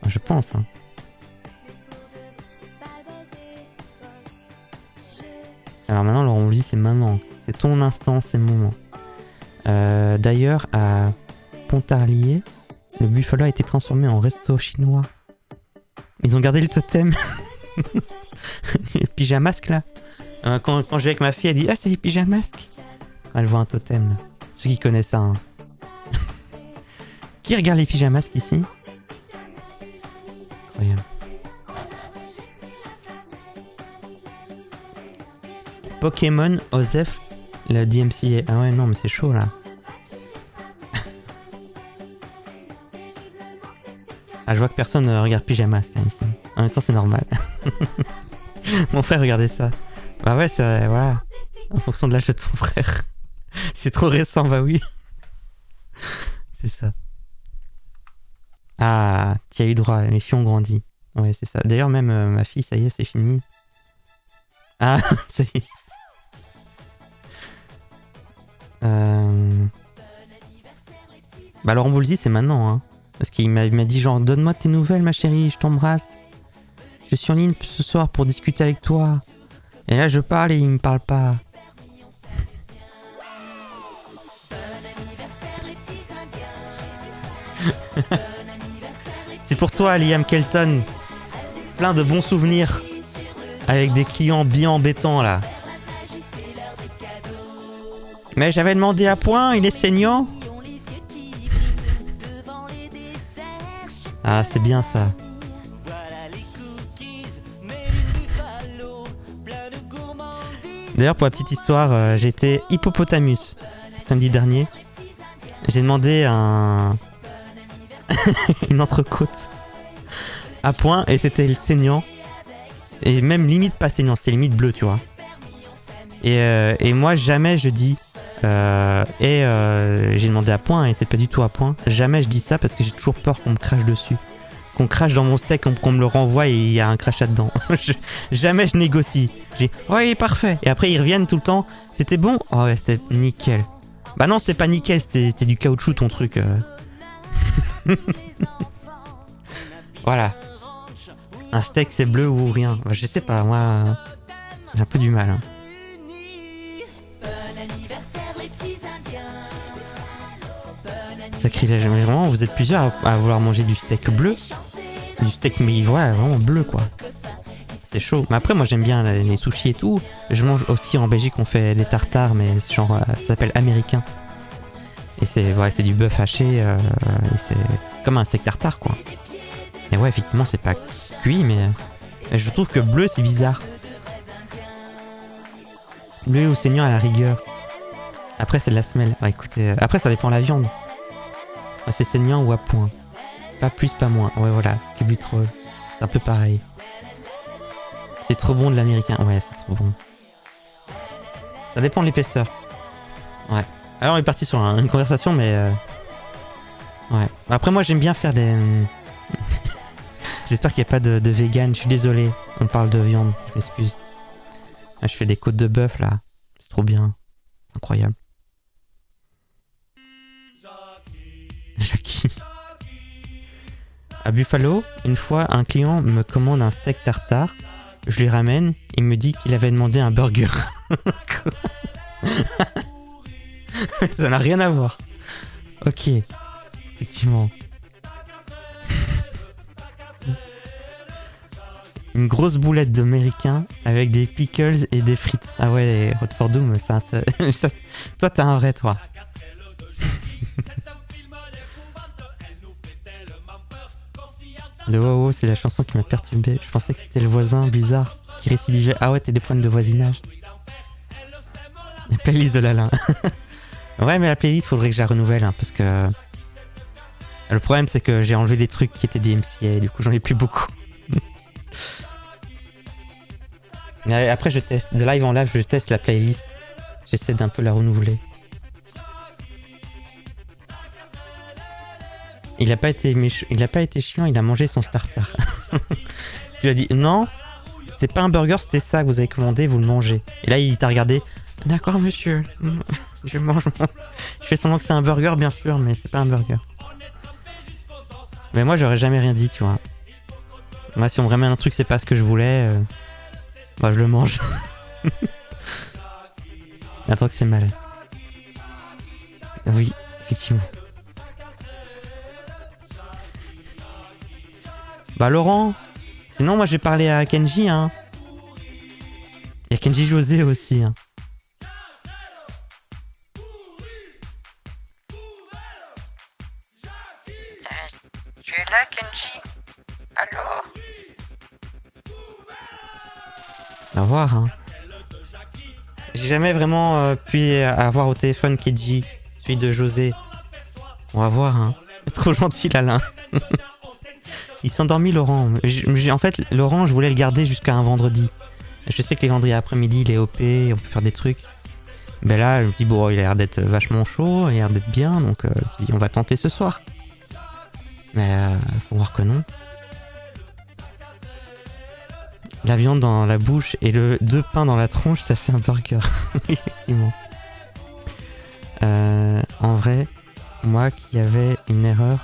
A: Je pense, hein. Alors maintenant, Laurent Voulzy, c'est maintenant. C'est ton instant, c'est le moment. D'ailleurs, à Pontarlier, le Buffalo a été transformé en resto chinois. Ils ont gardé le totem. Les pyjamasques là. Quand je vais avec ma fille, elle dit: ah, c'est les pyjamasques. Elle voit un totem là. Ceux qui connaissent ça, hein. Qui regarde les pyjamasques ici? Incroyable. Pokémon, Osef, le DMCA. Ah ouais, non, mais c'est chaud là. Ah, je vois que personne ne regarde pyjamasque hein, ici. En même temps, c'est normal. Mon frère regardait ça. Bah ouais, c'est voilà. En fonction de l'âge de ton frère. C'est trop récent, bah oui. C'est ça. Ah, tu as eu droit, mes filles ont grandi. Ouais, c'est ça. D'ailleurs, même ma fille, ça y est, c'est fini. Ah, ça y est. Bah Laurent Voulzy, c'est maintenant, hein. Parce qu'il m'a dit genre, donne-moi tes nouvelles, ma chérie, je t'embrasse. Je suis en ligne ce soir pour discuter avec toi. Et là, je parle et il me parle pas. C'est pour toi, Liam Kelton. Plein de bons souvenirs. Avec des clients bien embêtants, là. Mais j'avais demandé à point, il est saignant. Ah, c'est bien ça. D'ailleurs, pour la petite histoire, j'étais hippopotamus samedi dernier. J'ai demandé une entrecôte à point et c'était le saignant. Et même limite pas saignant, c'était limite bleu, tu vois. Et moi, jamais je dis... j'ai demandé à point et c'est pas du tout à point. Jamais je dis ça parce que j'ai toujours peur qu'on me crache dessus. Qu'on crache dans mon steak, qu'on me le renvoie et il y a un crachat dedans. Jamais je négocie. J'ai ouais, il est parfait. Et après ils reviennent tout le temps. C'était bon? Oh ouais, c'était nickel. Bah non, c'est pas nickel, c'était du caoutchouc ton truc. Voilà. Un steak c'est bleu ou rien. Bah, je sais pas, moi j'ai un peu du mal. Hein. Sacrilège, mais vraiment vous êtes plusieurs à vouloir manger du steak bleu. Du steak mais voilà, vraiment bleu quoi. C'est chaud. Mais après moi j'aime bien les sushis et tout. Je mange aussi en Belgique, on fait des tartares mais genre ça s'appelle américain. Et c'est ouais, c'est du bœuf haché et c'est comme un steak tartare quoi. Et ouais effectivement c'est pas cuit mais je trouve que bleu c'est bizarre. Bleu ou saignant à la rigueur. Après c'est de la semelle. Ouais, écoutez, après ça dépend de la viande. Ouais, c'est saignant ou à point. Pas plus, pas moins. Ouais, voilà. Que but trop. C'est un peu pareil. C'est trop bon de l'américain. Ouais, c'est trop bon. Ça dépend de l'épaisseur. Ouais. Alors on est parti sur une conversation, mais ouais. Après moi j'aime bien faire des. J'espère qu'il n'y a pas de vegan. Je suis désolé. On parle de viande. Je m'excuse. Ah, je fais des côtes de bœuf là. C'est trop bien. C'est incroyable. Jackie. À Buffalo, une fois, un client me commande un steak tartare. Je lui ramène. Il me dit qu'il avait demandé un burger. Ça n'a rien à voir. Ok. Effectivement. Une grosse boulette d'américain avec des pickles et des frites. Ah ouais, les Roquefort Doom, ça, toi t'as un vrai, toi. Le wow wow, c'est la chanson qui m'a perturbé. Je pensais que c'était le voisin bizarre qui récidivait. Ah ouais, t'as des problèmes de voisinage. La playlist de l'Alain. Ouais, mais la playlist, faudrait que je la renouvelle, hein, parce que le problème, c'est que j'ai enlevé des trucs qui étaient des MCA, du coup, j'en ai plus beaucoup. Mais après, je teste. De live en live, je teste la playlist. J'essaie d'un peu la renouveler. Il a pas été chiant, il a mangé son starter. Tu lui as dit non, c'était pas un burger, c'était ça que vous avez commandé, vous le mangez. Et là, il t'a regardé. D'accord, monsieur. Je mange mon... Je fais semblant que c'est un burger, bien sûr, mais c'est pas un burger. Mais moi, j'aurais jamais rien dit, tu vois. Moi, si on me ramène un truc, c'est pas ce que je voulais, bah, je le mange. Attends que c'est mal. Oui, effectivement. Bah, Laurent. Sinon, moi, j'ai parlé à Kenji, hein. Il y a Kenji José aussi, hein.
B: Tu es là, Kenji? Alors?
A: À voir, hein. J'ai jamais vraiment pu avoir au téléphone Kenji, celui de José. On va voir, hein. C'est trop gentil, l'Alain. Il s'est endormi, Laurent. En fait, Laurent, je voulais le garder jusqu'à un vendredi. Je sais que les vendredis après-midi, il est OP, on peut faire des trucs. Ben là, je me dis, bon, il a l'air d'être vachement chaud, il a l'air d'être bien, donc je dis, on va tenter ce soir. Mais faut voir que non. La viande dans la bouche et le 2 pains dans la tronche, ça fait un burger. Effectivement. En vrai, moi qui avais une erreur...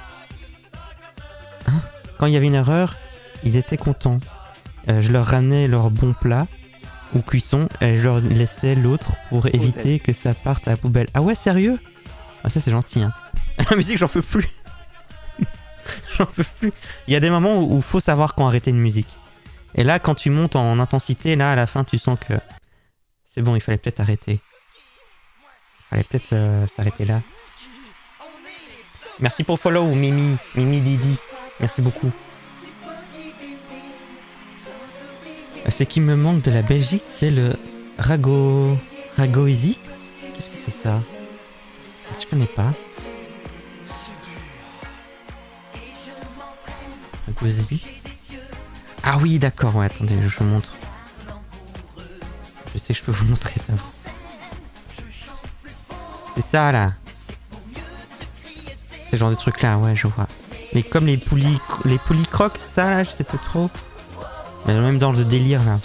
A: Hein? Quand il y avait une erreur, ils étaient contents. Je leur ramenais leur bon plat ou cuisson et je leur laissais l'autre pour éviter que ça parte à la poubelle. Ah ouais, sérieux? Ah ça c'est gentil, hein. La musique, j'en peux plus. J'en peux plus. Il y a des moments où faut savoir quand arrêter une musique. Et là, quand tu montes en intensité, là, à la fin, tu sens que c'est bon, il fallait peut-être arrêter. Il fallait peut-être s'arrêter là. Merci pour follow, Mimi Didi. Merci beaucoup. Ce qui me manque de la Belgique, c'est le Ragoisi. Qu'est-ce que c'est ça? Je connais pas. Ragoisi. Ah oui, d'accord, ouais, attendez, je vous montre. Je sais que je peux vous montrer ça. C'est ça, là. C'est genre de truc là, ouais, je vois. Mais comme les poulies croques, ça, là, je sais pas trop. Mais même dans le délire, là.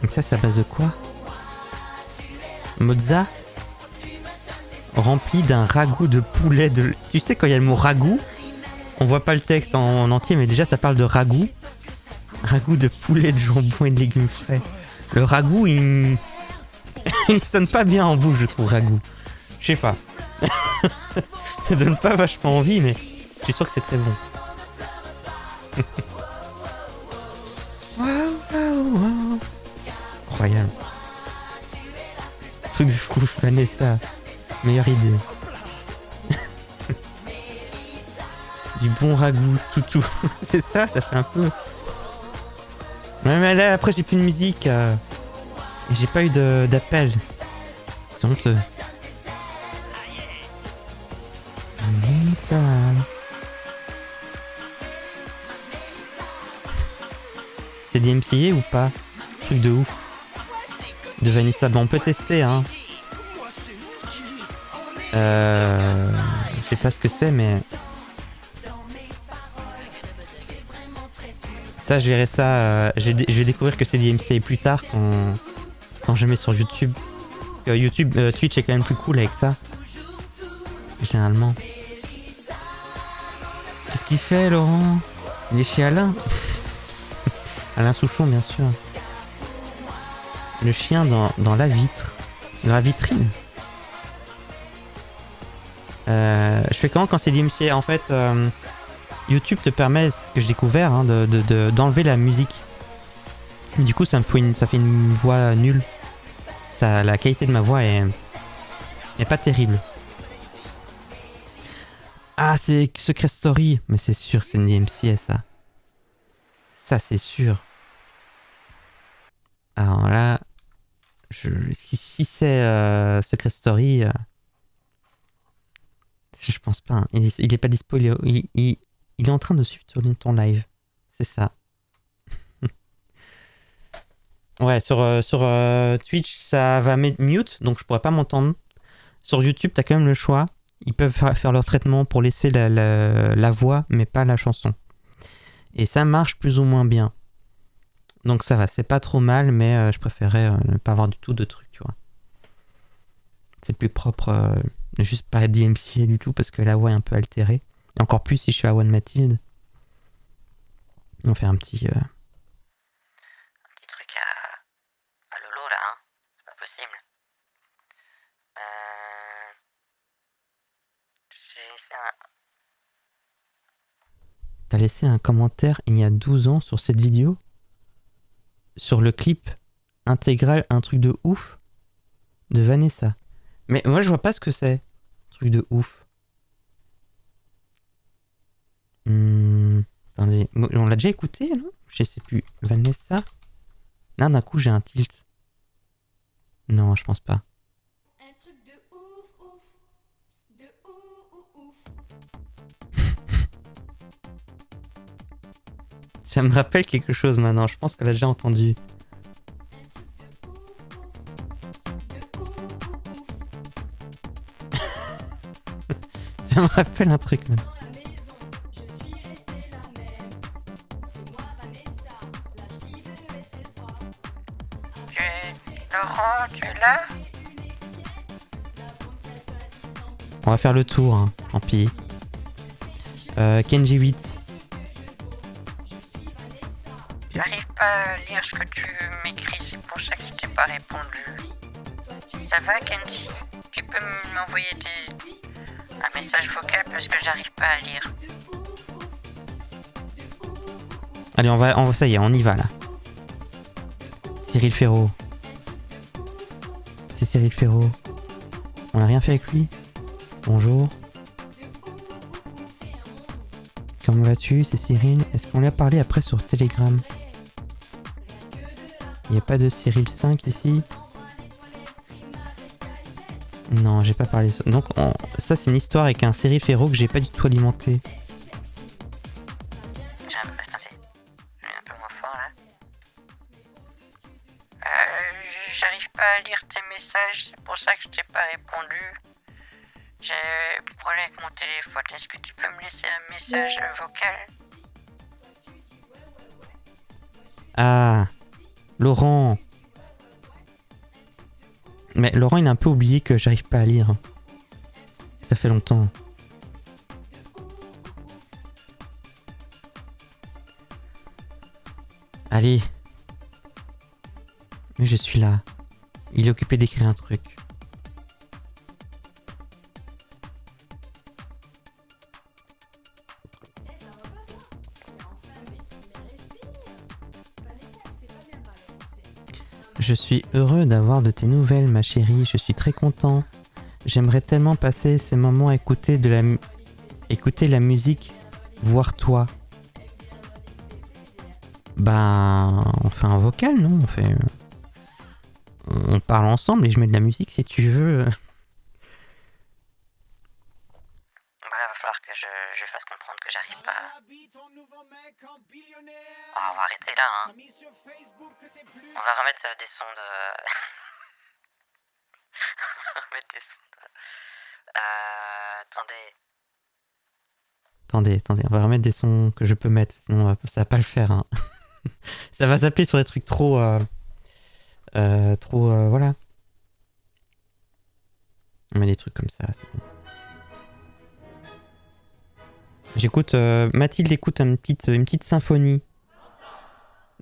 A: Donc ça, c'est à base de quoi? Mozza rempli d'un ragoût de poulet de... Tu sais, quand il y a le mot ragoût, on voit pas le texte en entier, mais déjà, ça parle de ragoût. Ragoût de poulet, de jambon et de légumes frais. Le ragoût, il sonne pas bien en bouche, je trouve, ragoût. Je sais pas. Ça donne pas vachement envie, mais je suis sûr que c'est très bon. Waouh, waouh, waouh. Incroyable. Truc de fou, Vanessa. Meilleure idée. Du bon ragoût, toutou. C'est ça, ça fait un peu... Ouais, mais là, après, j'ai plus de musique. Et j'ai pas eu d'appel. C'est honteux. Ça... C'est des MCA ou pas? Truc de ouf. De Vanessa, bon, on peut tester, hein. Je sais pas ce que c'est, mais ça, je verrai ça. Je vais découvrir que c'est DMCA plus tard quand je mets sur YouTube. YouTube, Twitch est quand même plus cool avec ça. Généralement. Qu'est-ce qu'il fait, Laurent? Il est chez Alain. Alain Souchon, bien sûr. Le chien dans la vitre. Dans la vitrine. Je fais comment quand c'est DMCA? En fait, YouTube te permet, c'est ce que j'ai découvert, hein, d'enlever la musique. Du coup, ça fait une voix nulle. La qualité de ma voix est pas terrible. Ah, c'est Secret Story. Mais c'est sûr, c'est une DMCA, ça. Ça, c'est sûr. Alors là, si c'est Secret Story, je pense pas. Hein. Il est pas dispo. Il est en train de suivre ton live. C'est ça. Ouais, sur Twitch, ça va mute, donc je pourrais pas m'entendre. Sur YouTube, t'as quand même le choix. Ils peuvent faire leur traitement pour laisser la voix, mais pas la chanson. Et ça marche plus ou moins bien. Donc ça va, c'est pas trop mal, mais je préférais ne pas avoir du tout de trucs, tu vois. C'est plus propre, ne juste pas DMCA du tout, parce que la voix est un peu altérée. Et encore plus si je suis à One Mathilde. On va faire un petit
B: truc à Lolo là, hein. C'est pas possible.
A: T'as laissé un commentaire il y a 12 ans sur cette vidéo? Sur le clip intégral, un truc de ouf de Vanessa. Mais moi je vois pas ce que c'est. Truc de ouf. Attendez, on l'a déjà écouté, non? Je sais plus. Vanessa? Là d'un coup j'ai un tilt. Non, je pense pas.
I: Un truc de ouf, ouf. De ouf.
A: Ça me rappelle quelque chose maintenant, je pense qu'elle a déjà entendu. Ça me rappelle un truc maintenant.
B: Laurent, tu es là?
A: On va faire le tour, hein, tant pis. Kenji 8.
B: J'arrive pas à lire ce que tu m'écris, c'est pour ça que je t'ai pas répondu. Ça va, Kenji? Tu peux m'envoyer un message vocal parce que j'arrive pas à lire.
A: Allez, ça y est, on y va là. Cyril Ferraud. C'est Cyril Ferraud. On n'a rien fait avec lui. Bonjour. Comment vas-tu? C'est Cyril. Est-ce qu'on lui a parlé après sur Telegram? Il n'y a pas de Cyril 5 ici? Non, j'ai pas parlé. Donc, ça, c'est une histoire avec un Cyril Ferraud que j'ai pas du tout alimenté.
B: J'arrive pas à lire tes messages, c'est pour ça que je t'ai pas répondu. J'ai un problème avec mon téléphone. Est-ce que tu peux me laisser un message vocal?
A: Ah, Laurent. Mais Laurent, il a un peu oublié que j'arrive pas à lire. Ça fait longtemps. Allez. Mais je suis là. Il est occupé d'écrire un truc. Je suis heureux d'avoir de tes nouvelles, ma chérie. Je suis très content. J'aimerais tellement passer ces moments à écouter la musique, voir toi. Ben, on fait un vocal, non? On parle ensemble et je mets de la musique si tu veux.
B: Voilà, va falloir que je fasse comprendre que j'arrive pas. Ah, on va arrêter là, hein. On va remettre des sons de...
F: Attendez.
A: Attendez, on va remettre des sons que je peux mettre, sinon ça va pas le faire. Hein. Ça va zapper sur des trucs trop... voilà. On met des trucs comme ça, c'est bon. J'écoute... Mathilde écoute une petite symphonie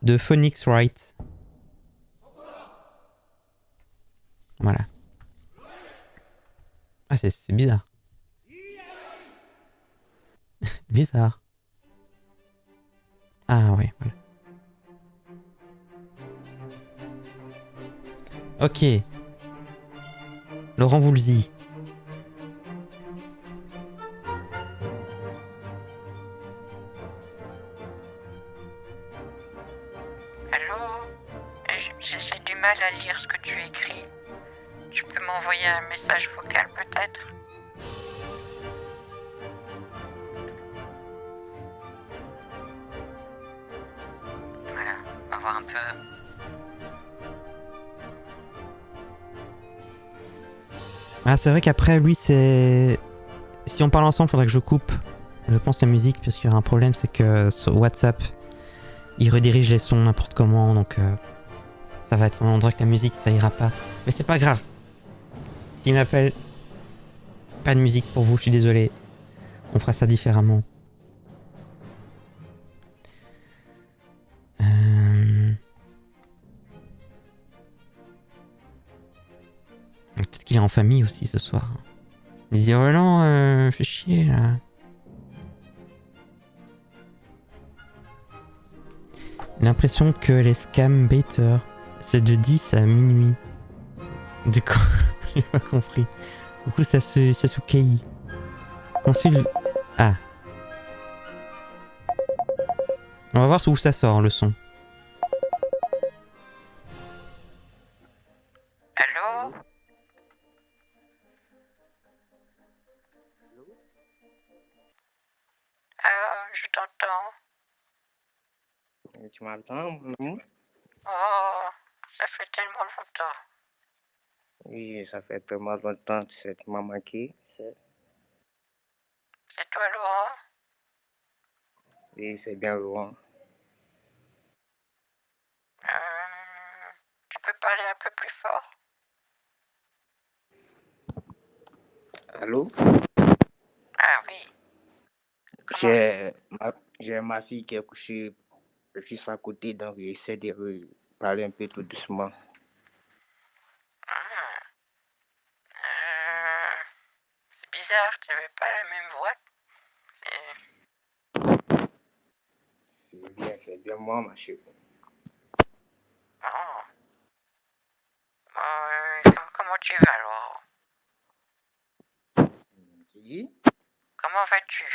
A: de Phoenix Wright. Voilà. Ah, c'est bizarre. Bizarre. Ah ouais, voilà. Ok. Laurent Voulzy.
B: Allô? J'ai du mal à lire ce que tu écris. Tu peux m'envoyer un message vocal peut-être? Voilà, on va voir un peu.
A: Ah, c'est vrai qu'après, lui, c'est... Si on parle ensemble, faudrait que je coupe, je pense, la musique, parce qu'il y aura un problème, c'est que sur WhatsApp, il redirige les sons n'importe comment, donc ça va être un endroit que la musique, ça ira pas. Mais c'est pas grave. S'il m'appelle, pas de musique pour vous, je suis désolé. On fera ça différemment. Peut-être qu'il est en famille aussi ce soir. Il dit oh non, fais chier là. L'impression que les scam baiters, c'est de 10 à minuit. De quoi? J'ai pas compris. Coucou Sasukei. Consulte... Ah. On va voir où ça sort le son.
B: Allô? Ah, je t'entends.
J: Tu m'entends, mon amour?
B: Oh, ça fait tellement longtemps.
J: Oui, ça fait tellement longtemps, tu sais, tu m'as manqué.
B: C'est toi, Laurent?
J: Oui, c'est bien Laurent.
B: Tu peux parler un peu plus fort?
J: Allô?
B: Ah oui.
J: J'ai ma fille qui est couchée juste à côté, donc j'essaie de parler un peu tout doucement.
B: C'est bizarre, tu n'avais pas la même voix.
J: C'est bien moi, ma chérie.
B: Oh. Comment tu vas, Laurent?
J: Tu dis?
B: Comment vas-tu?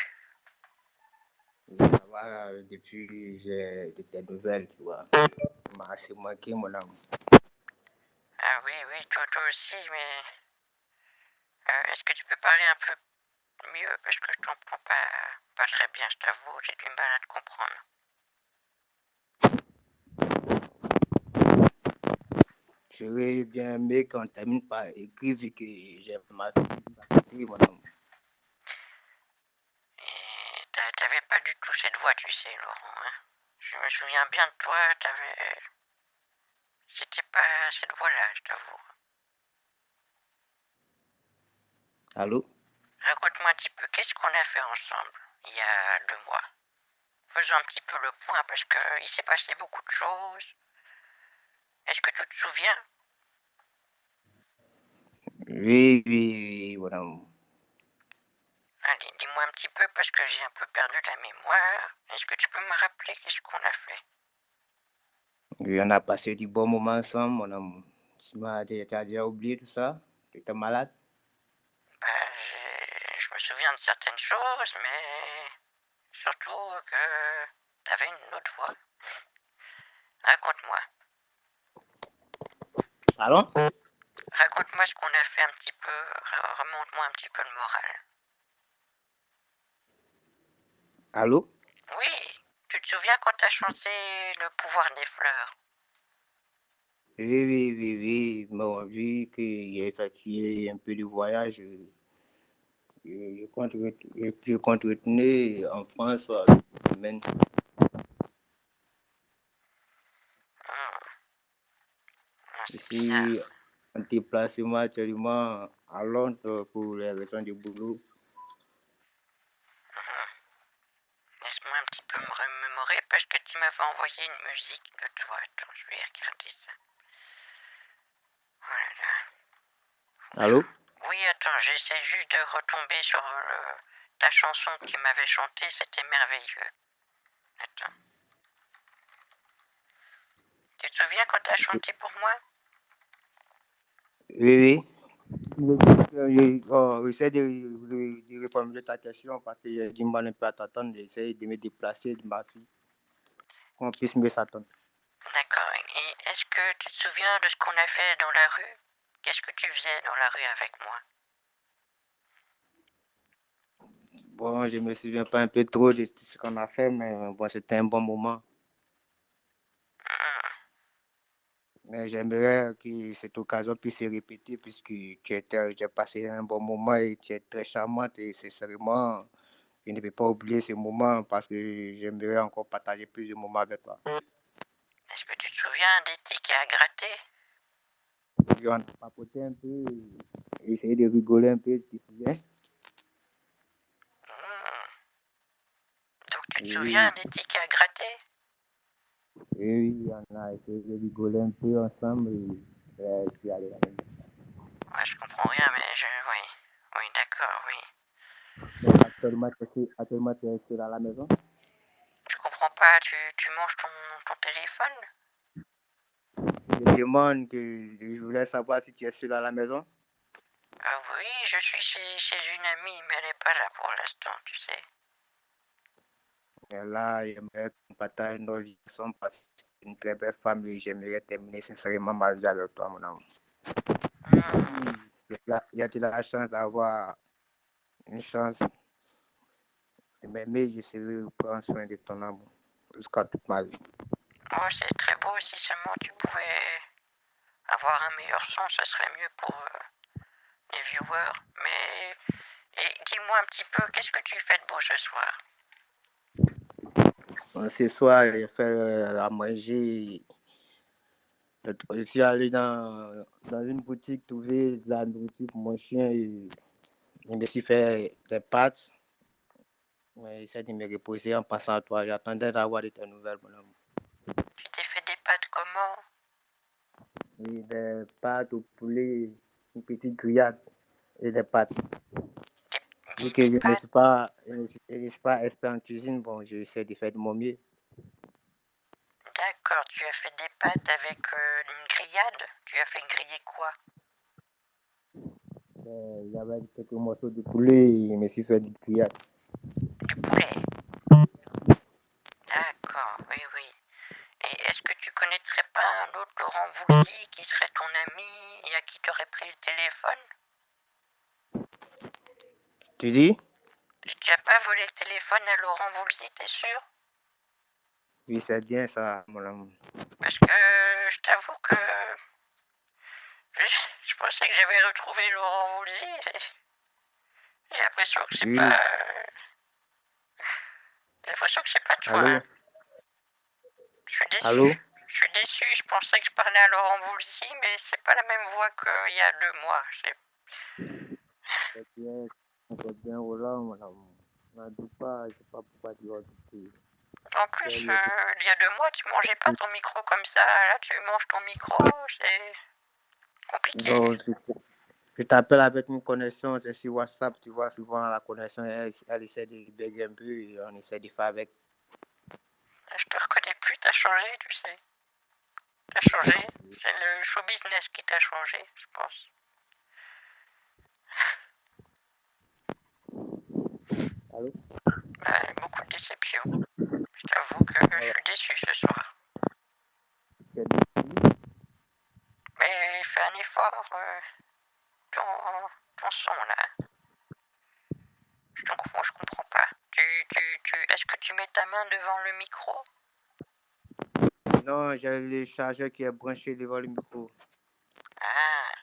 J: Ça va, depuis j'ai de tes nouvelles, tu vois. Tu m'as assez manqué, mon amour.
B: Ah oui, toi aussi, mais... est-ce que tu peux parler un peu mieux? Parce que je t'entends pas très bien, je t'avoue, j'ai du mal à te comprendre.
J: J'aurais bien aimé qu'on termine par écrire vu que j'ai ma fille à côté, mon amour.
B: T'avais pas du tout cette voix, tu sais, Laurent. Hein? Je me souviens bien de toi, c'était pas cette voix-là, je t'avoue.
J: Allô?
B: Raconte-moi un petit peu, qu'est-ce qu'on a fait ensemble il y a 2 mois? Faisons un petit peu le point parce qu'il s'est passé beaucoup de choses. Est-ce que tu te souviens?
J: Oui, mon amour.
B: Allez, dis-moi un petit peu parce que j'ai un peu perdu la mémoire. Est-ce que tu peux me rappeler qu'est-ce qu'on a fait?
J: Oui, on a passé du bon moment ensemble, mon amour. Tu as déjà oublié tout ça? Tu étais malade?
B: Je me souviens de certaines choses, mais surtout que t'avais une autre voix. Raconte-moi.
J: Allô?
B: Raconte-moi ce qu'on a fait un petit peu. Remonte-moi un petit peu le moral.
J: Allô?
B: Oui, tu te souviens quand t'as chanté Le pouvoir des fleurs?
J: Oui. Bon, vu qu'il a effectué un peu de voyage, je compte retourner en France cette semaine. Je
B: C'est bizarre.
J: suis en déplacement actuellement à Londres pour les raisons du boulot.
B: Laisse-moi un petit peu me remémorer parce que tu m'avais envoyé une musique de toi. Attends, je vais regarder ça. Oh là là.
J: Allô?
B: Oui, attends, j'essaie juste de retomber sur ta chanson que tu m'avais chantée. C'était merveilleux. Attends. Tu te souviens quand t'as chanté pour moi?
J: Oui. J'essaie de reformuler ta question parce que j'ai du mal un peu à t'attendre. J'essaie de me déplacer de ma fille, qu'on puisse mieux s'attendre.
B: D'accord. Et est-ce que tu te souviens de ce qu'on a fait dans la rue? Qu'est-ce que tu faisais dans la rue avec moi?
J: Bon, je me souviens pas un peu trop de ce qu'on a fait, mais bon, c'était un bon moment. Mais j'aimerais que cette occasion puisse se répéter puisque j'ai passé un bon moment et tu es très charmante et sincèrement, je ne peux pas oublier ce moment parce que j'aimerais encore partager plus de moments avec toi.
B: Est-ce que tu te souviens des tickets à gratter?
J: On a papoté un peu, essayer de rigoler un peu, tu te souviens?
B: Donc tu te
J: Oui.
B: souviens des tickets à gratter?
J: Oui, on a essayé de rigoler un peu ensemble et puis aller à la maison.
B: Ouais, je comprends rien, mais oui. Oui, d'accord, oui.
J: Donc, actuellement, tu es seul à la maison?
B: Je comprends pas, tu manges ton téléphone?
J: Je demande que je voulais savoir si tu es seul à la maison.
B: Oui, je suis chez une amie, mais elle est pas là pour l'instant, tu sais.
J: Et là, j'aimerais qu'on partage nos vies ensemble parce que c'est une très belle femme et j'aimerais terminer sincèrement ma vie avec toi, mon amour. Il y a de la chance d'avoir une chance de m'aimer, j'essaierai de prendre soin de ton amour jusqu'à toute ma vie.
B: Oh, c'est très beau, si seulement tu pouvais avoir un meilleur son, ce serait mieux pour les viewers. Mais dis-moi un petit peu, qu'est-ce que tu fais de beau ce soir?
J: Ce soir, j'ai fait à manger. Je suis allé dans une boutique trouver de la nourriture pour mon chien et je me suis fait des pâtes. J'essaie de me reposer en passant à toi. J'attendais d'avoir de tes nouvelles, mon amour.
B: Tu t'es fait des pâtes comment?
J: Oui, des pâtes au poulet, une petite grillade et des pâtes. Vu que je ne suis pas expert en cuisine, bon, j'essaie de faire de mon mieux.
B: D'accord, tu as fait des pâtes avec une grillade? Tu as fait griller quoi?
J: Il y avait quelques morceaux de poulet et je me suis fait du grillade.
B: Du poulet? D'accord, oui, oui. Et est-ce que tu connaîtrais pas un autre Laurent Voulzy qui serait ton ami et à qui tu aurais pris le téléphone?
J: Tu dis?
B: Tu as pas volé le téléphone à Laurent Voulzy, t'es sûr?
J: Oui, c'est bien ça, mon amour.
B: Parce que je t'avoue que je pensais que j'avais retrouvé Laurent Voulzy et j'ai l'impression que c'est
J: Oui.
B: pas... J'ai l'impression que c'est pas toi.
J: Allô?
B: Hein. Je suis déçu.
J: Allô?
B: Je suis déçu. Je pensais que je parlais à Laurent Voulzy, mais c'est pas la même voix qu'il y a 2 mois.
J: C'est bien Roland, mon amour. N'en doute pas, je sais pas pourquoi tu vas douter.
B: En plus, il y a 2 mois, tu mangeais pas ton micro comme ça. Là, tu manges ton micro, c'est compliqué.
J: Donc, je t'appelle avec une connexion, c'est sur WhatsApp, tu vois, souvent la connexion, elle essaie de bugger un peu et on essaie de faire avec.
B: Je te reconnais plus, t'as changé, tu sais. T'as changé. C'est le show business qui t'a changé, je pense.
J: Allô?
B: Beaucoup de déception. Je t'avoue que je suis déçu ce soir. Mais fais un effort. Ton son là. Je comprends pas. Est-ce que tu mets ta main devant le micro?
J: Non, j'ai le chargeur qui est branché devant le micro.
B: Ah,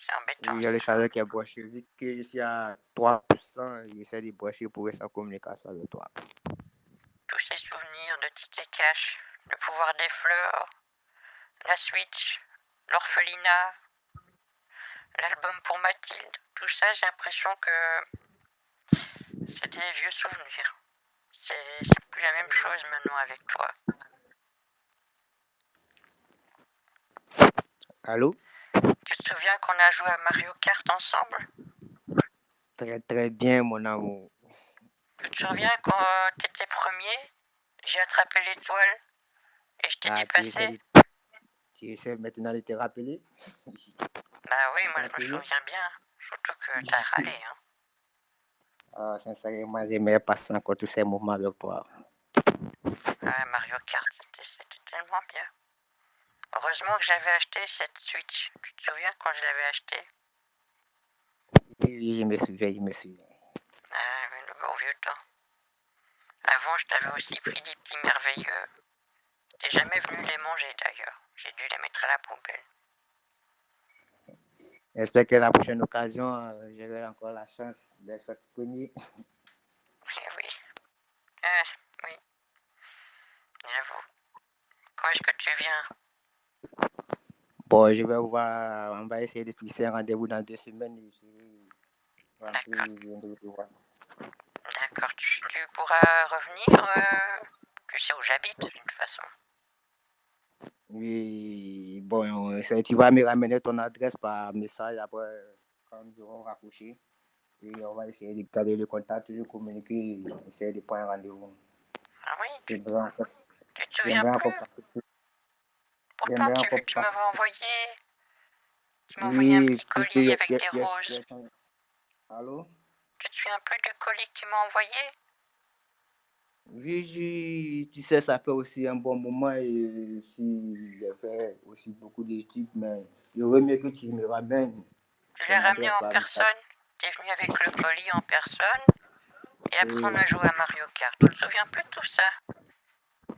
B: c'est embêtant. Non,
J: Il y a
B: c'est
J: le
B: ça.
J: salaire qui est broché. Vu que je suis à 3%, j'essaie de brocher pour rester en communication avec toi.
B: Tous ces souvenirs de tickets cash, le pouvoir des fleurs, la Switch, l'orphelinat, l'album pour Mathilde, tout ça, j'ai l'impression que c'était des vieux souvenirs. C'est plus la même chose maintenant avec toi.
J: Allô?
B: Tu te souviens qu'on a joué à Mario Kart ensemble?
J: Très très bien, mon amour.
B: Tu te souviens quand t'étais premier, j'ai attrapé l'étoile et je t'ai
J: Ah,
B: dépassé?
J: tu essaies maintenant de te rappeler?
B: Bah oui, moi je me
J: Continue.
B: souviens bien. Surtout que t'as râlé, hein.
J: Ah, sincèrement, j'aimerais passer encore tous ces moments avec toi.
B: Ouais, Mario Kart, c'était tellement bien. Heureusement que j'avais acheté cette Switch. Tu te souviens quand je l'avais acheté?
J: Oui, je me souviens, je me souviens.
B: Ah, mais le bon vieux temps. Avant, je t'avais aussi pris des petits merveilleux. T'es jamais venu les manger d'ailleurs. J'ai dû les mettre à la poubelle.
J: J'espère que la prochaine occasion, j'aurai encore la chance d'être premier.
B: Eh oui. Ah, oui. J'avoue. Quand est-ce que tu viens?
J: Bon, je vais voir, on va essayer de fixer un rendez-vous dans 2 semaines.
B: D'accord. D'accord. Tu pourras revenir. Tu sais où j'habite, de toute façon.
J: Oui, bon, tu vas me ramener ton adresse par message après, quand nous aurons raccroché. Et on va essayer de garder le contact, de communiquer, essayer de prendre un rendez-vous.
B: Ah oui, tu te souviens
J: J'aimerais encore
B: plus?
J: passer.
B: Pourtant,
J: J'aimerais encore
B: tu
J: passer.
B: m'avais envoyé. Tu m'as envoyé un
J: Oui,
B: petit
J: puisque
B: colis avec des roses.
J: Allô?
B: Tu te souviens plus du colis que tu m'as envoyé?
J: Oui, tu sais, ça fait aussi un bon moment et si j'ai fait aussi beaucoup d'études, mais il vaut mieux que tu me ramènes
B: Tu
J: ton
B: l'as ramené
J: adresse
B: en
J: par message.
B: personne. T'es venu avec le colis en personne. Et après,
J: Oui.
B: on a joué à Mario Kart. Tu te souviens plus de tout ça?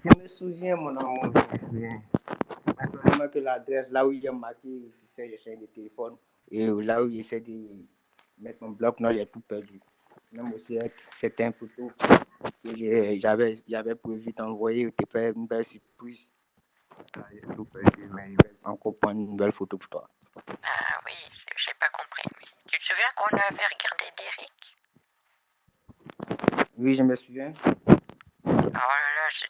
J: Je me souviens, mon amour, je me souviens. Seulement que l'adresse, là où il y a marqué, tu sais, j'essaie de téléphone, et là où j'essaie de mettre mon bloc, non, j'ai tout perdu. Même aussi avec certains photos que j'avais prévu d'envoyer, te faire une belle surprise. Là, j'ai tout perdu, mais je vais encore prendre une belle photo pour toi.
B: Ah oui, j'ai pas compris. Mais tu te souviens qu'on avait regardé Derrick?
J: Oui, je me souviens.
B: Alors là, je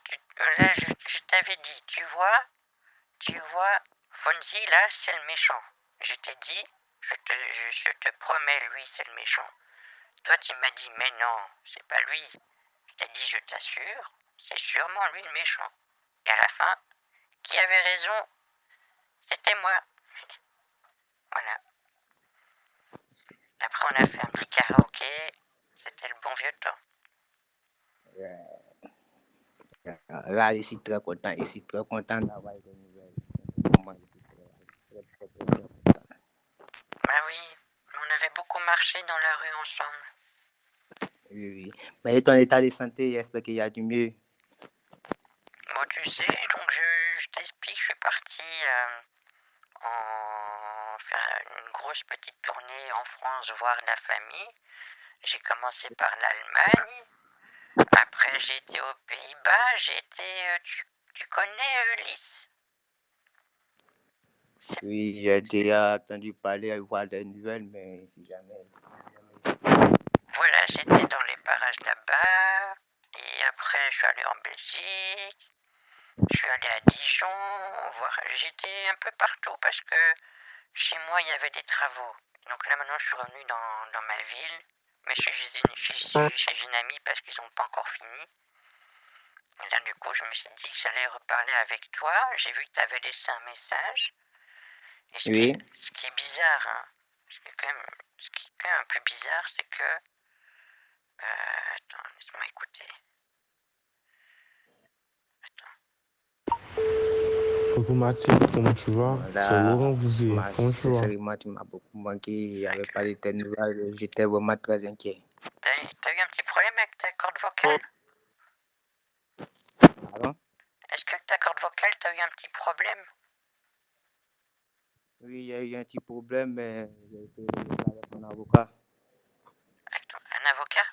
B: t'avais dit, tu vois, Fonzie, là, c'est le méchant. Je t'ai dit, je te promets, lui, c'est le méchant. Toi, tu m'as dit, mais non, c'est pas lui. Je t'ai dit, je t'assure, c'est sûrement lui le méchant. Et à la fin, qui avait raison? C'était moi. Voilà. Après, on a fait un petit karaoké. C'était le bon vieux temps.
J: Là, je suis très content d'avoir des nouvelles. Moi, je suis très content.
B: Bah oui, on avait beaucoup marché dans la rue ensemble.
J: Oui. Mais ton état de santé, j'espère qu'il y a du mieux.
B: Bon, tu sais, donc je t'explique, je suis parti en faire une grosse petite tournée en France, voir la famille. J'ai commencé par l'Allemagne. Après, j'ai été aux Pays-Bas. J'ai été... tu connais Lys?
J: Oui, j'ai déjà entendu parler, voir des nouvelles, mais si jamais.
B: Voilà, j'étais dans les parages là-bas. Et après, je suis allé en Belgique. Je suis allé à Dijon. J'étais un peu partout parce que chez moi, il y avait des travaux. Donc là, maintenant, je suis revenu dans ma ville. Mais je suis chez une amie parce qu'ils n'ont pas encore fini. Et là, du coup, je me suis dit que j'allais reparler avec toi. J'ai vu que tu avais laissé un message. Et ce qui est bizarre, hein, ce qui est quand même un peu bizarre, c'est que... attends, laisse-moi écouter.
K: Coucou Mathilde, comment tu vas? C'est Laurent Vouzier, comment tu vas?
J: Sincèrement, tu m'as beaucoup manqué. J'avais pas de tes nouvelles. J'étais vraiment très inquiet.
B: T'as eu un petit problème avec ta corde vocale?
J: Pardon?
B: Est-ce que ta corde vocale, t'as eu un petit problème?
J: Oui, il y a eu un petit problème, mais j'ai essayé de le faire avec mon avocat.
B: Un avocat?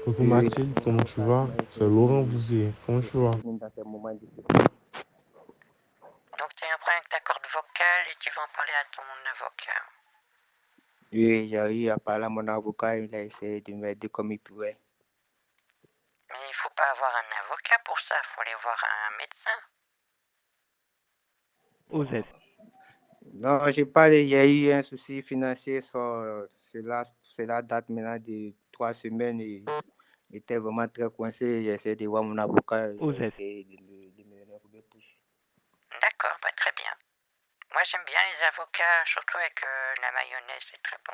K: Coucou
J: Oui, oui,
K: Mathilde,
J: mon
K: comment tu
J: avocat
K: vas?
J: m'a
K: C'est
J: essayé
K: Laurent Vouzier, comment
J: de
K: tu vas?
J: soutenir dans ces moments difficiles.
B: Donc tu as un problème avec ta corde vocale et tu vas en parler à ton avocat.
J: Oui, j'ai eu à parler à mon avocat, il a essayé de m'aider comme il pouvait.
B: Mais il faut pas avoir un avocat pour ça, il faut aller voir un médecin.
J: Vous êtes? Non, j'ai parlé, il y a eu un souci financier, cela date maintenant de 3 semaines et j'étais vraiment très coincé. J'ai essayé de voir mon avocat, il a essayé de me donner un coup de pouce.
B: D'accord, bah très bien. Moi j'aime bien les avocats, surtout avec la mayonnaise, c'est très bon.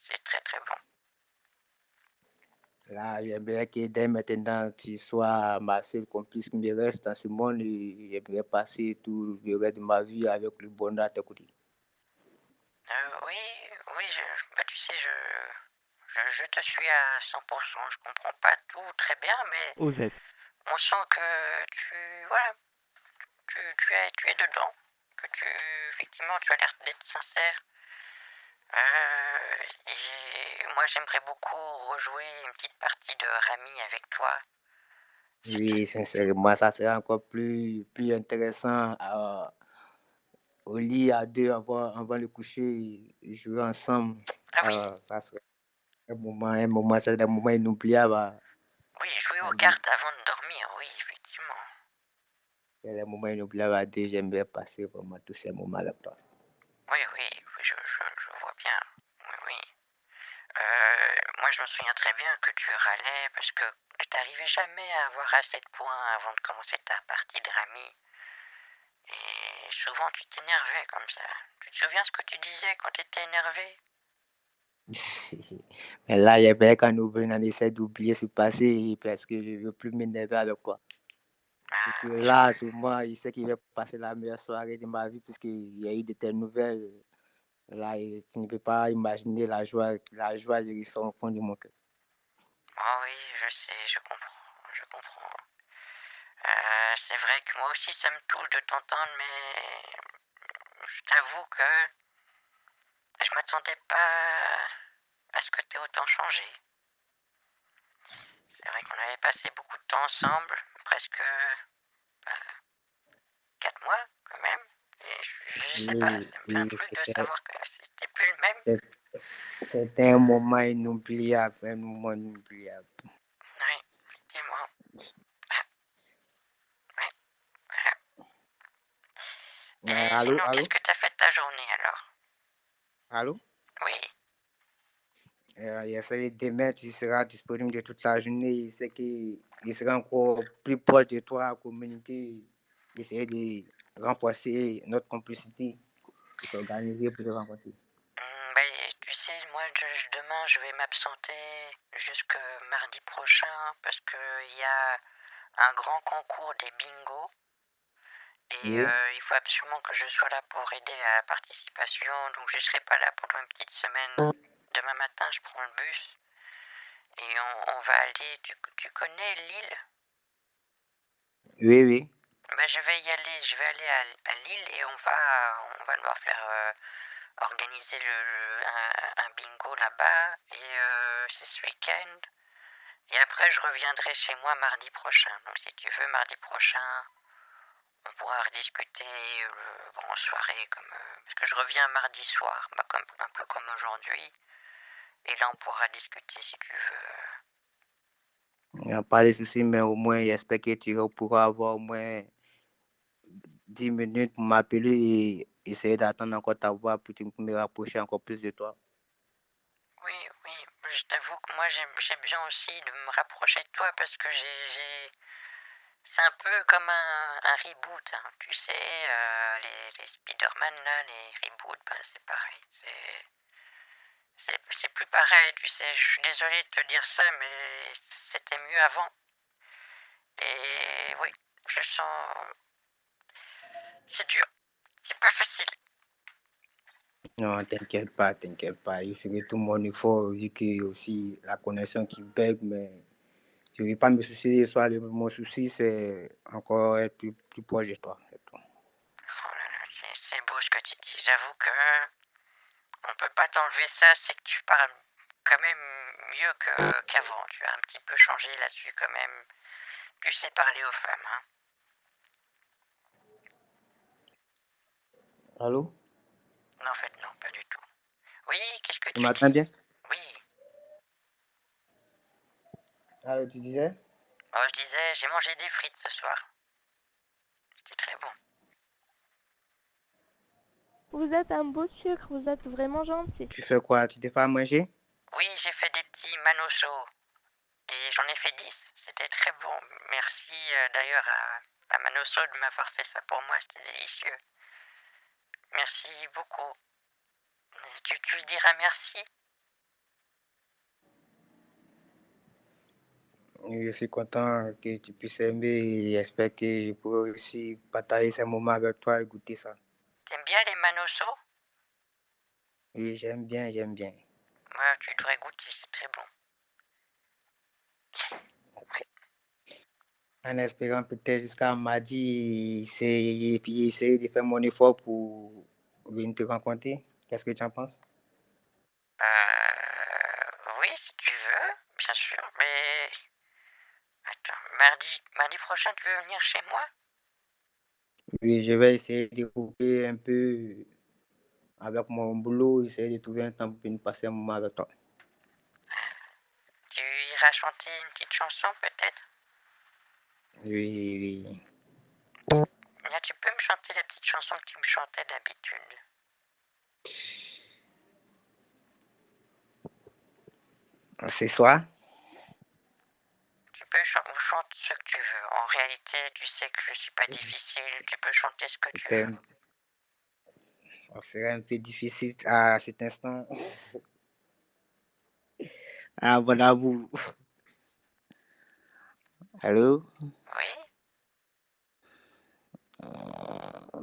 B: C'est très très bon.
J: Là, j'aimerais que dès maintenant, tu sois ma seule complice qui me reste dans ce monde et j'aimerais passer tout le reste de ma vie avec le bonheur à tes côtés.
B: Oui, bah tu sais, je te suis à 100%, je comprends pas tout très bien, mais
J: Vous êtes?
B: on sent que voilà, tu es dedans, que effectivement, tu as l'air d'être sincère. Et moi, j'aimerais beaucoup rejouer une petite partie de Rami avec toi.
J: Oui, sincèrement, ça serait encore plus intéressant au lit à deux avant le coucher, jouer ensemble. Ça serait c'est un moment inoubliable.
B: Oui, jouer aux cartes avant de dormir, oui, effectivement.
J: C'est un moment inoubliable à deux. J'aimerais passer vraiment tous ces moments avec toi.
B: Oui, je vois bien. Oui. Moi, je me souviens très bien que tu râlais parce que tu n'arrivais jamais à avoir assez de points avant de commencer ta partie de Rami. Et souvent, tu t'énervais comme ça. Tu te souviens ce que tu disais quand tu étais énervé?
J: Mais là, j'aimerais qu'on essaie d'oublier ce passé parce que je ne veux plus m'énerver avec toi. Parce que là, souvent, il sait qu'il va passer la meilleure soirée de ma vie puisqu'il y a eu de telles nouvelles. Là, tu ne peux pas imaginer la joie qui ressort au fond de mon cœur.
B: Oh oui, je sais, je comprends. C'est vrai que moi aussi, ça me touche de t'entendre, mais je t'avoue que je m'attendais pas à ce que tu aies autant changé. C'est vrai qu'on avait passé beaucoup de temps ensemble, presque 4 mois quand même. Et je sais pas, ça me fait un truc de savoir que c'était plus le même.
J: C'était un moment inoubliable, un moment inoubliable.
B: Oui, effectivement. Et
J: Allô,
B: sinon,
J: allô,
B: qu'est-ce que tu as fait de ta journée alors?
J: allô?
B: Oui.
J: Il a fallu demain, tu seras disponible de toute la journée. Il sait qu'il sera encore plus proche de toi à communiquer, essayer de renforcer notre complicité et s'organiser pour te rencontrer.
B: Tu sais, moi, demain, je vais m'absenter jusque mardi prochain parce qu'il y a un grand concours des bingos. Et
J: Oui.
B: il faut absolument que je sois là pour aider à la participation. Donc, je ne serai pas là pendant une petite semaine. Demain matin, je prends le bus et on va aller. Tu connais Lille?
J: Oui, oui.
B: Je vais y aller. Je vais aller à Lille et on va devoir faire organiser un bingo là-bas. Et c'est ce week-end. Et après, je reviendrai chez moi mardi prochain. Donc, si tu veux, mardi prochain, on pourra rediscuter en soirée, parce que je reviens mardi soir, un peu comme aujourd'hui. Et là, on pourra discuter si tu veux.
J: Il n'y a pas de souci, mais au moins, j'espère que tu pourras avoir au moins 10 minutes pour m'appeler et essayer d'attendre encore ta voix pour me rapprocher encore plus de toi.
B: Oui, je t'avoue que moi, j'aime bien aussi de me rapprocher de toi parce que c'est un peu comme un reboot, hein. Tu sais, les Spider-Man, là, les reboots, c'est pareil. C'est plus pareil, tu sais. Je suis désolé de te dire ça, mais c'était mieux avant. Et oui, je sens... C'est dur. C'est pas facile.
J: Non, t'inquiète pas. Je ferai tout mon effort vu que aussi la connexion qui bug, mais je ne vais pas me soucier de ça. Mon souci, c'est encore être plus proche de toi.
B: Oh là là, j'avoue que on peut pas t'enlever ça, c'est que tu parles quand même mieux qu'avant. Tu as un petit peu changé là-dessus quand même. Tu sais parler aux femmes, hein.
J: Allô?
B: Non, en fait, non, pas du tout. Oui, qu'est-ce que
J: Tu
B: tu
J: m'entends
B: dis?
J: bien?
B: Oui.
J: Tu disais?
B: Oh, je disais, j'ai mangé des frites ce soir. C'était très bon.
L: Vous êtes un beau sucre, vous êtes vraiment gentil.
J: Tu fais quoi? Tu t'es fait à manger?
B: Oui, j'ai fait des petits manosso. Et j'en ai fait 10. C'était très bon. Merci d'ailleurs à Manosso de m'avoir fait ça pour moi. C'était délicieux. Merci beaucoup. Tu lui diras merci?
J: Je suis content que tu puisses aimer et j'espère que je pourrai aussi partager ces moments avec toi et goûter ça.
B: T'aimes bien les manosso?
J: Oui, j'aime bien, j'aime bien.
B: Ouais, tu devrais goûter, c'est très bon.
J: En espérant peut-être jusqu'à mardi, essayer de faire mon effort pour venir te rencontrer. Qu'est-ce que tu en penses?
B: Oui, si tu veux, bien sûr, mais... Attends, mardi prochain, tu veux venir chez moi?
J: Oui, je vais essayer de couper un peu avec mon boulot, essayer de trouver un temps pour venir passer un moment avec toi.
B: Tu iras chanter une petite chanson, peut-être?
J: Oui, oui.
B: Là, tu peux me chanter la petite chanson que tu me chantais d'habitude?
J: Ce soir?
B: Tu peux chanter ce que tu veux. En réalité, tu sais que je suis pas difficile. Tu peux chanter ce que tu veux.
J: Ça serait un peu difficile à cet instant. Ah, voilà vous. Allô?
B: Oui?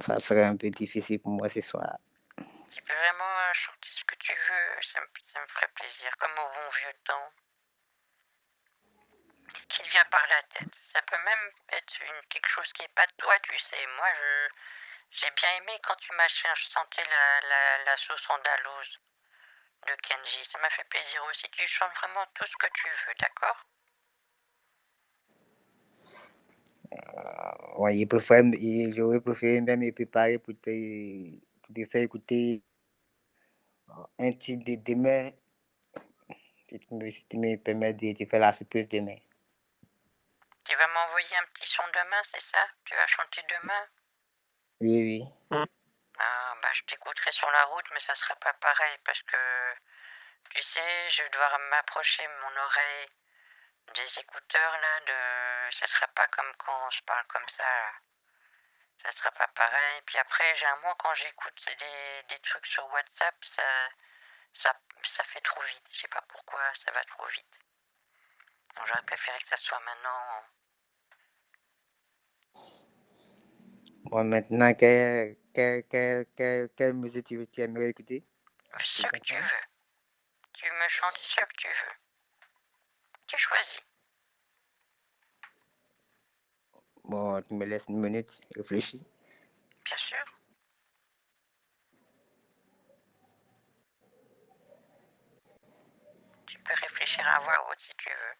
J: Ça serait un peu difficile pour moi ce soir.
B: Tu peux vraiment chanter ce que tu veux. Ça me ferait plaisir, comme au bon vieux temps. Ce qui te vient par la tête. Ça peut même être quelque chose qui est pas de toi, tu sais. Moi, j'ai bien aimé quand tu m'as chanté la sauce andalouse de Kenji. Ça m'a fait plaisir aussi. Tu chantes vraiment tout ce que tu veux, d'accord?
J: Ouais, j'aurais préféré même me préparer pour te faire écouter un titre de demain, si tu me permets de te faire la surprise demain.
B: Tu vas m'envoyer un petit son demain, c'est ça? Tu vas chanter demain?
J: Oui, oui.
B: Ah, bah, je t'écouterai sur la route, mais ça sera pas pareil parce que, tu sais, je vais devoir m'approcher mon oreille des écouteurs là, ça sera pas comme quand on se parle comme ça, là. Ça sera pas pareil. Puis après, j'ai un mois quand j'écoute des trucs sur WhatsApp, ça fait trop vite. Je sais pas pourquoi, ça va trop vite. Donc j'aurais préféré que ça soit maintenant.
J: Bon, maintenant, quelle musique tu aimerais écouter?
B: Ce que tu veux. Tu me chantes ce que tu veux. Tu choisis.
J: Bon, tu me laisses une minute, réfléchis.
B: Bien sûr. Tu peux réfléchir à voix haute si tu veux.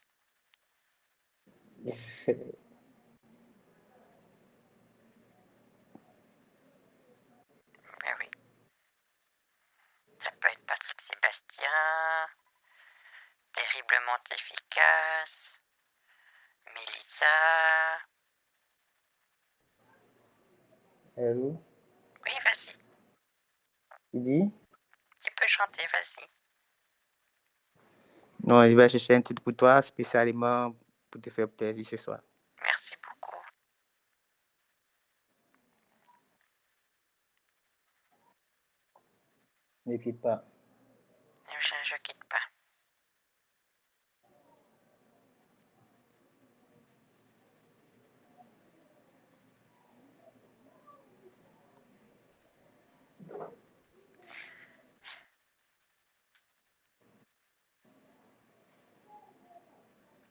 B: Mais oui. Ça peut être Patrick Sébastien, Terriblement efficace, Mélissa.
J: Allô?
B: Oui, vas-y.
J: Tu dis?
B: Tu peux chanter, vas-y.
J: Non, je vais chercher un titre pour toi, spécialement pour te faire plaisir ce soir.
B: Merci beaucoup.
J: Ne quitte pas.
B: Je quitte pas.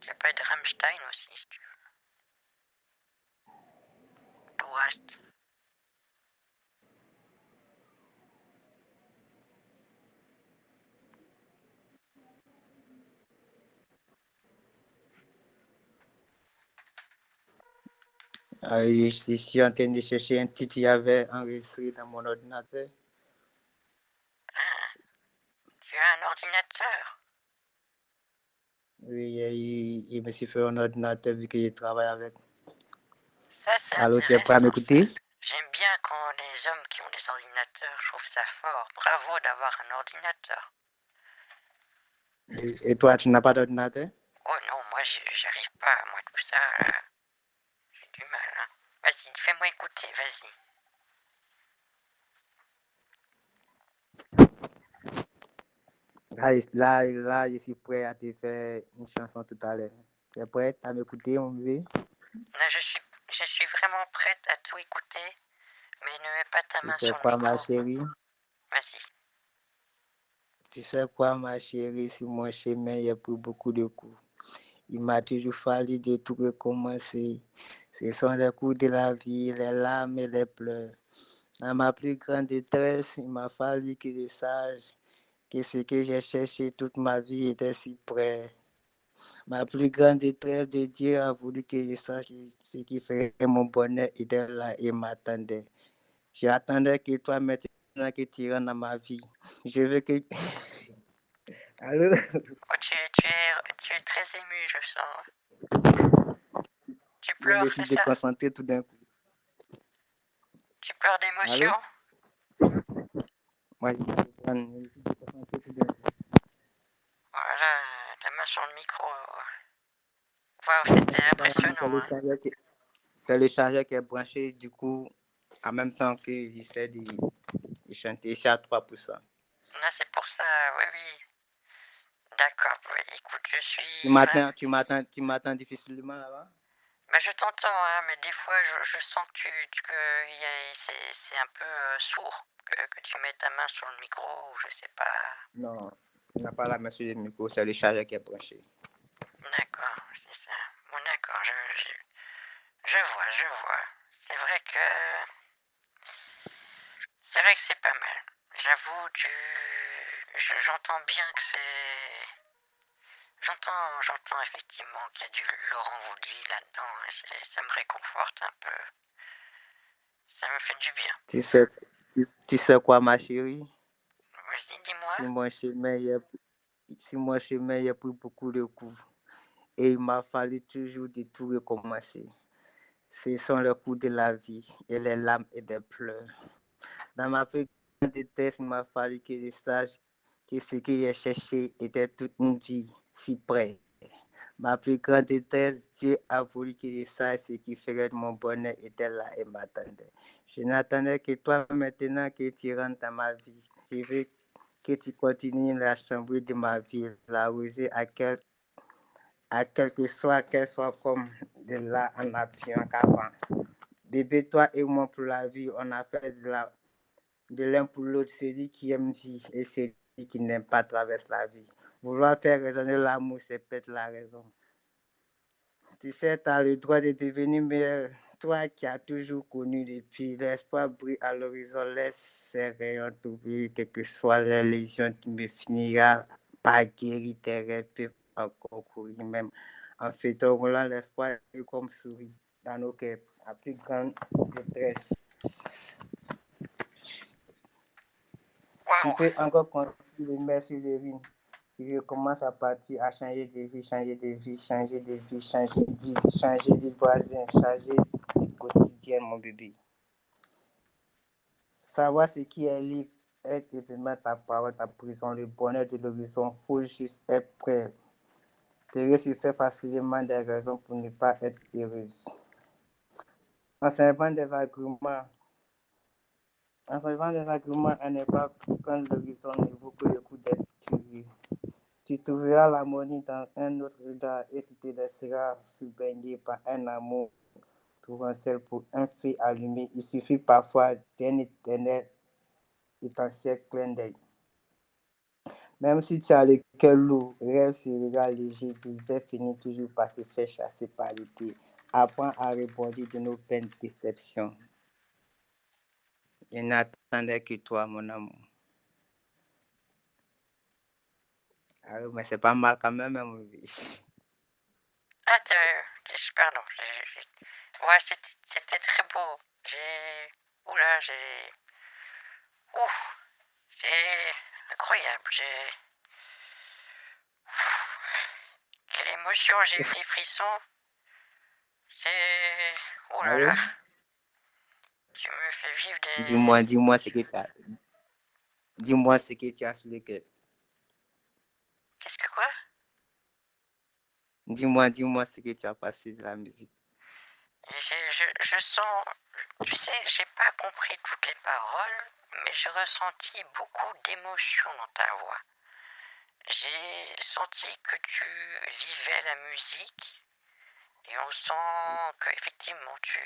B: Tu peux être Rammstein aussi si tu veux. Du hast.
J: Je suis en train de chercher un titre qui avait enregistré dans mon ordinateur.
B: Ah, tu as un ordinateur?
J: Oui, il me suis fait un ordinateur vu que je travaille avec.
B: Ça, c'est
J: Allô, tu es prêt à
B: intéressant.
J: m'écouter?
B: J'aime bien quand les hommes qui ont des ordinateurs, je trouve ça fort. Bravo d'avoir un ordinateur.
J: Et toi, tu n'as pas d'ordinateur?
B: Oh non, moi, j'arrive pas. Moi, tout ça, j'ai du mal. Hein. Vas-y, fais-moi écouter, vas-y.
J: Là, je suis prêt à te faire une chanson tout à l'heure. Tu es prête à m'écouter, mon bébé?
B: Là, je suis vraiment prête à tout écouter, mais ne mets pas ta
J: Tu
B: main
J: sais
B: sur le
J: quoi,
B: micro.
J: ma chérie?
B: Vas-y.
J: Tu sais quoi, ma chérie, sur mon chemin, il y a pris beaucoup de coups. Il m'a toujours fallu de tout recommencer. Ce sont les coups de la vie, les larmes et les pleurs. Dans ma plus grande détresse, il m'a fallu que je sache que ce que j'ai cherché toute ma vie était si près. Ma plus grande détresse de Dieu a voulu que je sache ce qui ferait mon bonheur était là et m'attendait. J'attendais que toi, maintenant que tu rentres dans ma vie, je veux que... Allô?
B: Oh, tu es très ému, je sens. Tu
J: Je
B: pleures,
J: me
B: c'est
J: suis
B: ça?
J: déconcentré tout d'un coup.
B: Tu pleures
J: Allô?
B: d'émotion?
J: Moi, je me suis déconcentré tout d'un coup.
B: Voilà, ta main sur le micro. Waouh, c'était impressionnant. Hein.
J: C'est le chargeur qui est branché, du coup, en même temps que j'essaie de chanter, c'est à 3%.
B: Là, c'est pour ça, oui, oui. D'accord, oui, écoute, je suis...
J: Tu m'attends difficilement là-bas?
B: Bah, je t'entends, hein, mais des fois, je sens que, c'est un peu sourd, que tu mets ta main sur le micro, ou je sais pas.
J: Non, il n'a pas la main sur le micro, c'est le chargeur qui est branché.
B: D'accord, c'est ça. Bon, d'accord, je vois. C'est vrai que... C'est vrai que c'est pas mal. J'avoue, j'entends bien que c'est... J'entends effectivement qu'il y a du Laurent Voulzy là-dedans. Ça me réconforte un peu. Ça me fait du bien.
J: Tu sais quoi, ma chérie?
B: Vas-y, dis-moi.
J: Sur mon chemin, il y a pris beaucoup de coups. Et il m'a fallu toujours de tout recommencer. Ce sont les coups de la vie et les larmes et des pleurs. Dans ma plus grande détresse, il m'a fallu que je sache que ce que j'ai cherché était toute une vie si près. Ma plus grande détresse, Dieu a voulu que je sache ce qui ferait de mon bonheur était là et m'attendait. Je n'attendais que toi maintenant que tu rentres dans ma vie. Je veux que tu continues la chambre de ma vie, l'arroser à quelle soit forme de là en appuyant qu'avant. Bébé, toi et moi pour la vie, on a fait de l'un pour l'autre, celui qui aime vie et celui qui n'aime pas traverse la vie. Vouloir faire résonner l'amour, c'est peut-être la raison. Tu sais, tu as le droit de devenir meilleur. Toi qui as toujours connu depuis, l'espoir brille à l'horizon, laisse ses rayons t'ouvrir, quelles que soient les lésions, tu me finiras par guérir tes rêves, peuvent encore courir, même en faisant roulant l'espoir comme souris dans nos cœurs, la plus grande détresse. Tu peux encore continuer, merci de rire. Tu recommences à partir à changer de vie, changer de voisin, changer de quotidien, mon bébé. Savoir ce qui est libre, être événement, ta parole, ta prison, le bonheur de l'horizon, faut juste être prêt. Thérèse se fait facilement des raisons pour ne pas être heureuse. En servant des arguments, à ne pas quand l'horizon ne vaut que le coup d'être curieux. Tu trouveras l'harmonie dans un autre regard et tu te laisseras surbaigner par un amour trouvant seul pour un feu allumé. Il suffit parfois d'un éternel étincelle clin d'œil. Même si tu as le cœur lourd, rêve sera léger, l'hiver finit toujours par se faire chasser par l'été. Apprends à rebondir de nos peines de déception. Je n'attendais que toi, mon amour. Alors, mais c'est pas mal quand même, mon bébé.
B: Ah, pardon. Ouais, c'était très beau. Oula, Ouf, c'est incroyable. Quelle émotion, j'ai eu des frissons. C'est... Oh là
J: Allô?
B: là, tu me fais vivre des...
J: Dis-moi ce que tu as sur le cœur.
B: Qu'est-ce que quoi?
J: Dis-moi ce que tu as passé de la musique.
B: Je sens... Tu sais, j'ai pas compris toutes les paroles, mais j'ai ressenti beaucoup d'émotion dans ta voix. J'ai senti que tu vivais la musique et on sent que effectivement tu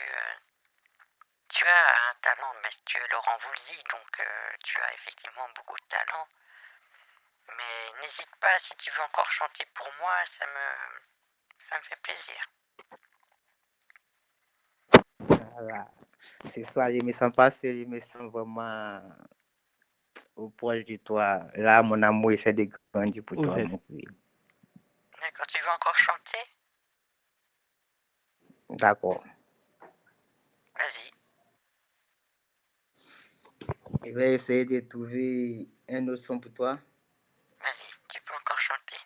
B: as un talent, mais tu es Laurent Voulzy, donc tu as effectivement beaucoup de talent. Mais n'hésite pas, si tu veux encore chanter pour moi, ça me fait plaisir.
J: Voilà. Ce soir, je me sens pas seul, je me sens vraiment au proche de toi. Là, mon amour essaie de grandir pour toi. Donc, oui.
B: D'accord, tu veux encore chanter?
J: D'accord.
B: Vas-y.
J: Je vais essayer de trouver un autre son pour toi.
B: Vas-y, tu peux encore chanter.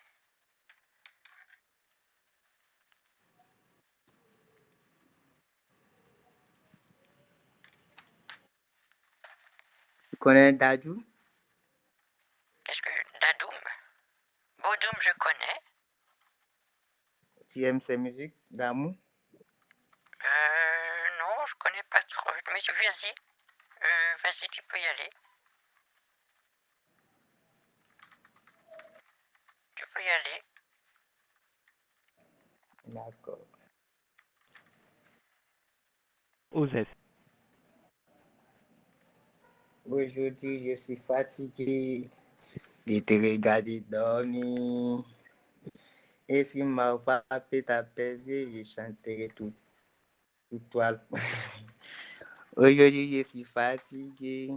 J: Tu connais Dadju?
B: Qu'est-ce que... Dadoum? Bodoum, je connais.
J: Tu aimes ses musiques d'amour?
B: Non, je connais pas trop. Mais vas-y. Vas-y, tu peux y aller. Tu peux y aller.
J: D'accord.
M: Osef.
J: Aujourd'hui, je suis fatigué de te regarder dormir. Et si ma voix peut t'apaiser, je chanterai tout toi. Aujourd'hui, je suis fatigué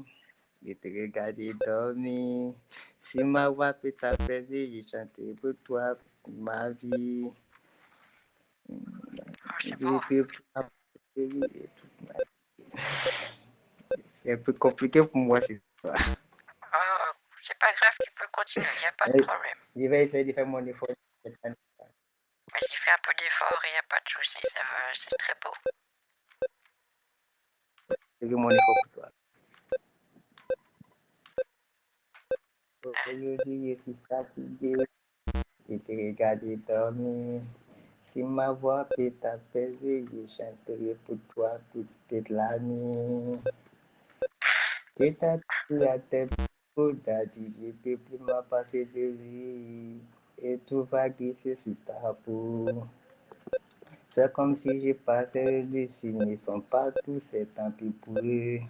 J: de te regarder dormir. Si ma voix peut t'apaiser, je chanterai pour toi ma vie. C'est un peu compliqué pour moi, c'est ça.
B: C'est pas grave, tu peux continuer, il n'y a pas de problème.
J: Je vais essayer de faire mon effort.
B: Vas-y, fais un peu d'effort, il n'y a pas de souci, c'est très beau.
J: Je fais mon effort pour toi. Aujourd'hui, je suis fatigué de te regarder dormir. Si ma voix peut t'apaiser, je chanterai pour toi toute la nuit. Peut-être à tes peaux d'adieu, je peux plus m'en passer de lui. Et tout va glisser sur ta peau. C'est comme si je passais dessus, ils ne sont pas tous, c'est tant pis pour eux.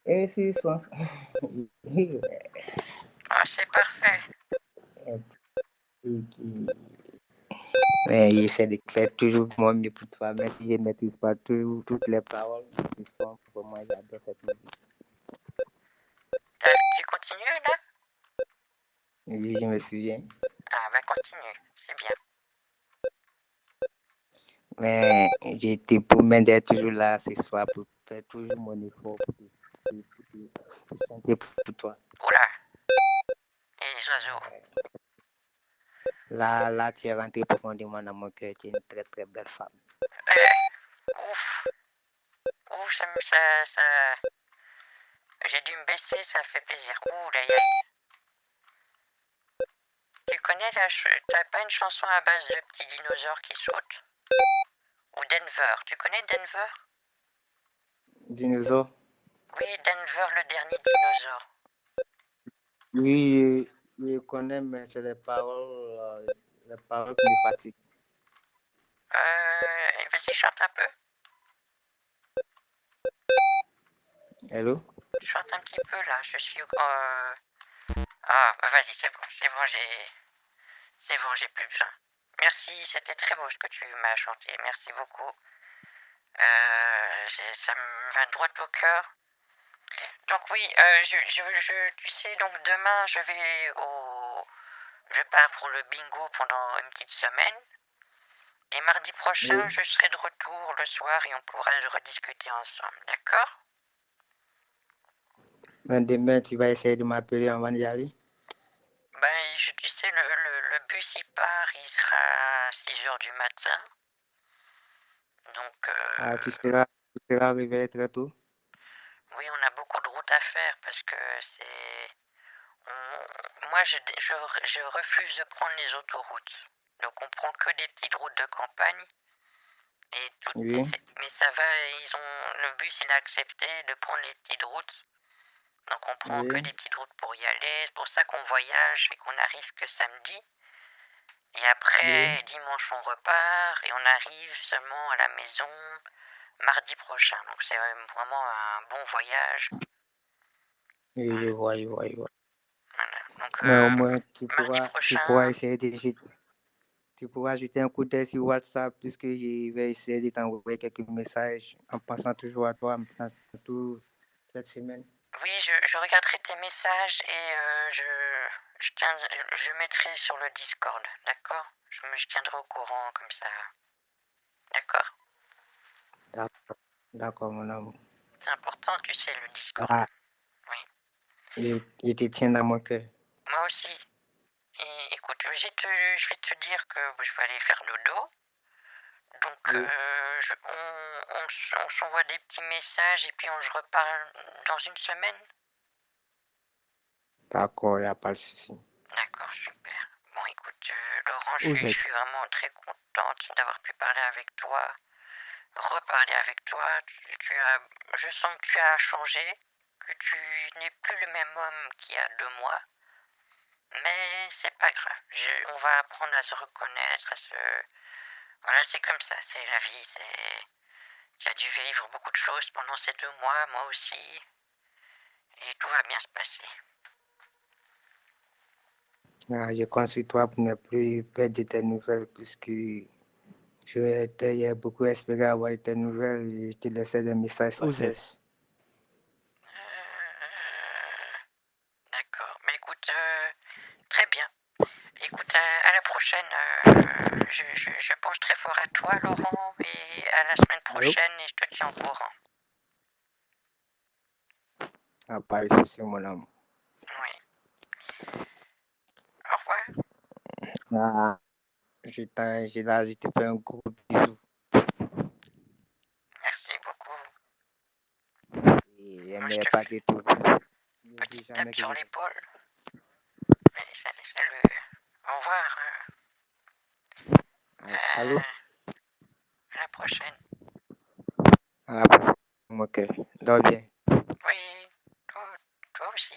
J: Et s'ils sont...
B: Ah, c'est parfait.
J: Mais j'essaie de faire toujours mon mieux pour toi, même si je ne maîtrise pas toutes les paroles. Pour moi, j'adore cette musique.
B: Tu continues là?
J: Oui, je me souviens.
B: Ah, bah continue, c'est bien.
J: Mais je te promets d'être toujours là ce soir pour faire toujours mon effort pour chanter pour toi.
B: Oula! Et les oiseaux?
J: Là, tu es rentré profondément dans mon cœur. Tu es une très très belle femme.
B: Ouf! Ouf, j'ai dû me baisser, ça fait plaisir. Ouh, là, Tu connais t'as pas une chanson à base de petits dinosaures qui sautent? Ou Denver, tu connais Denver?
J: Dinosaure?
B: Oui, Denver, le dernier dinosaure.
J: Oui, je connais, mais c'est les paroles qui me fatiguent.
B: Vas-y, chante un peu.
J: Hello?
B: Chante un petit peu là, je suis... Ah, vas-y, c'est bon, j'ai plus besoin. Merci, c'était très beau ce que tu m'as chanté, merci beaucoup. Ça me va droit au cœur. Donc oui, tu sais, donc demain je pars pour le bingo pendant une petite semaine. Et mardi prochain,
J: Oui.
B: je serai de retour le soir et on pourra rediscuter ensemble, d'accord?
J: Demain, tu vas essayer de m'appeler avant d'y aller.
B: Ben, tu sais, le bus il part, il sera à 6h du matin. Donc,
J: Tu seras réveillé très tôt.
B: oui, on a beaucoup de routes à faire parce que moi, je refuse de prendre les autoroutes. Donc, on prend que des petites routes de campagne.
J: Oui.
B: Mais ça va, le bus il a accepté de prendre les petites routes. Donc on prend que
J: Oui.
B: des petites routes pour y aller. C'est pour ça qu'on voyage et qu'on n'arrive que samedi. Et après, dimanche on repart et on arrive seulement à la maison mardi prochain. Donc c'est vraiment un bon voyage.
J: Oui, je vois.
B: Voilà. Donc
J: Mais au moins,
B: mardi
J: tu
B: prochain,
J: pourras essayer de tu pourras jeter un coup d'œil sur WhatsApp puisque je vais essayer de t'envoyer quelques messages en pensant toujours à toi pendant toute cette semaine.
B: oui, je regarderai tes messages et je mettrai sur le Discord, d'accord? Je tiendrai au courant comme ça. D'accord?
J: D'accord, mon amour.
B: C'est important, tu sais, le Discord.
J: Ah,
B: Oui.
J: je te tiens dans mon cœur.
B: Moi aussi. Et écoute, je vais te dire que je vais aller faire dodo. Donc, on s'envoie des petits messages et puis on se reparle dans une semaine.
J: D'accord, il n'y a pas de souci.
B: D'accord, super. Bon, écoute, Laurent,
J: Oui.
B: je suis vraiment très contente d'avoir pu parler avec toi, reparler avec toi. Je sens que tu as changé, que tu n'es plus le même homme qu'il y a 2 mois. Mais c'est pas grave. On va apprendre à se reconnaître, Voilà, c'est comme ça, c'est la vie. Tu as dû vivre beaucoup de choses pendant ces 2 mois, moi aussi. Et tout va bien se passer.
J: Je compte sur toi pour ne plus perdre de tes nouvelles puisque j'ai beaucoup espéré avoir de tes nouvelles et je te laissais des messages sans cesse.
B: D'accord. Mais écoute, très bien. Écoute, à la prochaine. Je pense très fort à toi, Laurent, et à la semaine prochaine, et je te tiens au courant.
J: Pas de souci, mon amour.
B: Oui. Au revoir.
J: Je te fais un gros bisou.
B: Merci beaucoup.
J: Et j'aimerais pas que tout.
B: Petit tape sur l'épaule. Salut. Au revoir.
J: Allô?
B: À la prochaine.
J: À la prochaine. Ok. Dors bien.
B: Oui. Toi aussi.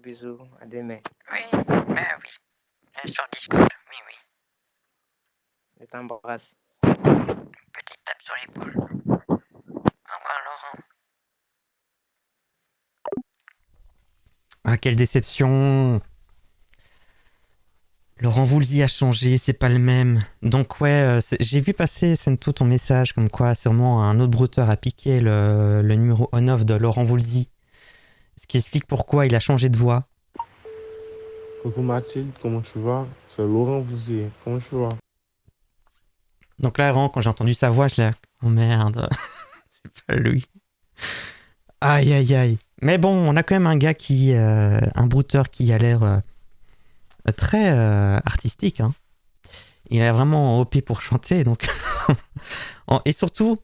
J: Bisous. À demain.
B: Oui. Ben oui. Sur Discord. Oui.
J: Je t'embrasse.
B: Petite tape sur l'épaule. Au revoir, Laurent.
A: Ah, quelle déception! Laurent Voulzy a changé, c'est pas le même. Donc ouais, j'ai vu passer Sento ton message comme quoi sûrement un autre brouteur a piqué le numéro on-off de Laurent Voulzy. Ce qui explique pourquoi il a changé de voix.
K: Coucou Mathilde, comment tu vas? C'est Laurent Voulzy, comment tu vas?
A: Donc là, vraiment, quand j'ai entendu sa voix, je l'ai... Oh merde, c'est pas lui. Aïe. Mais bon, on a quand même un gars qui... un brouteur qui a l'air... très artistique, hein. Il a vraiment OP pour chanter, donc et surtout,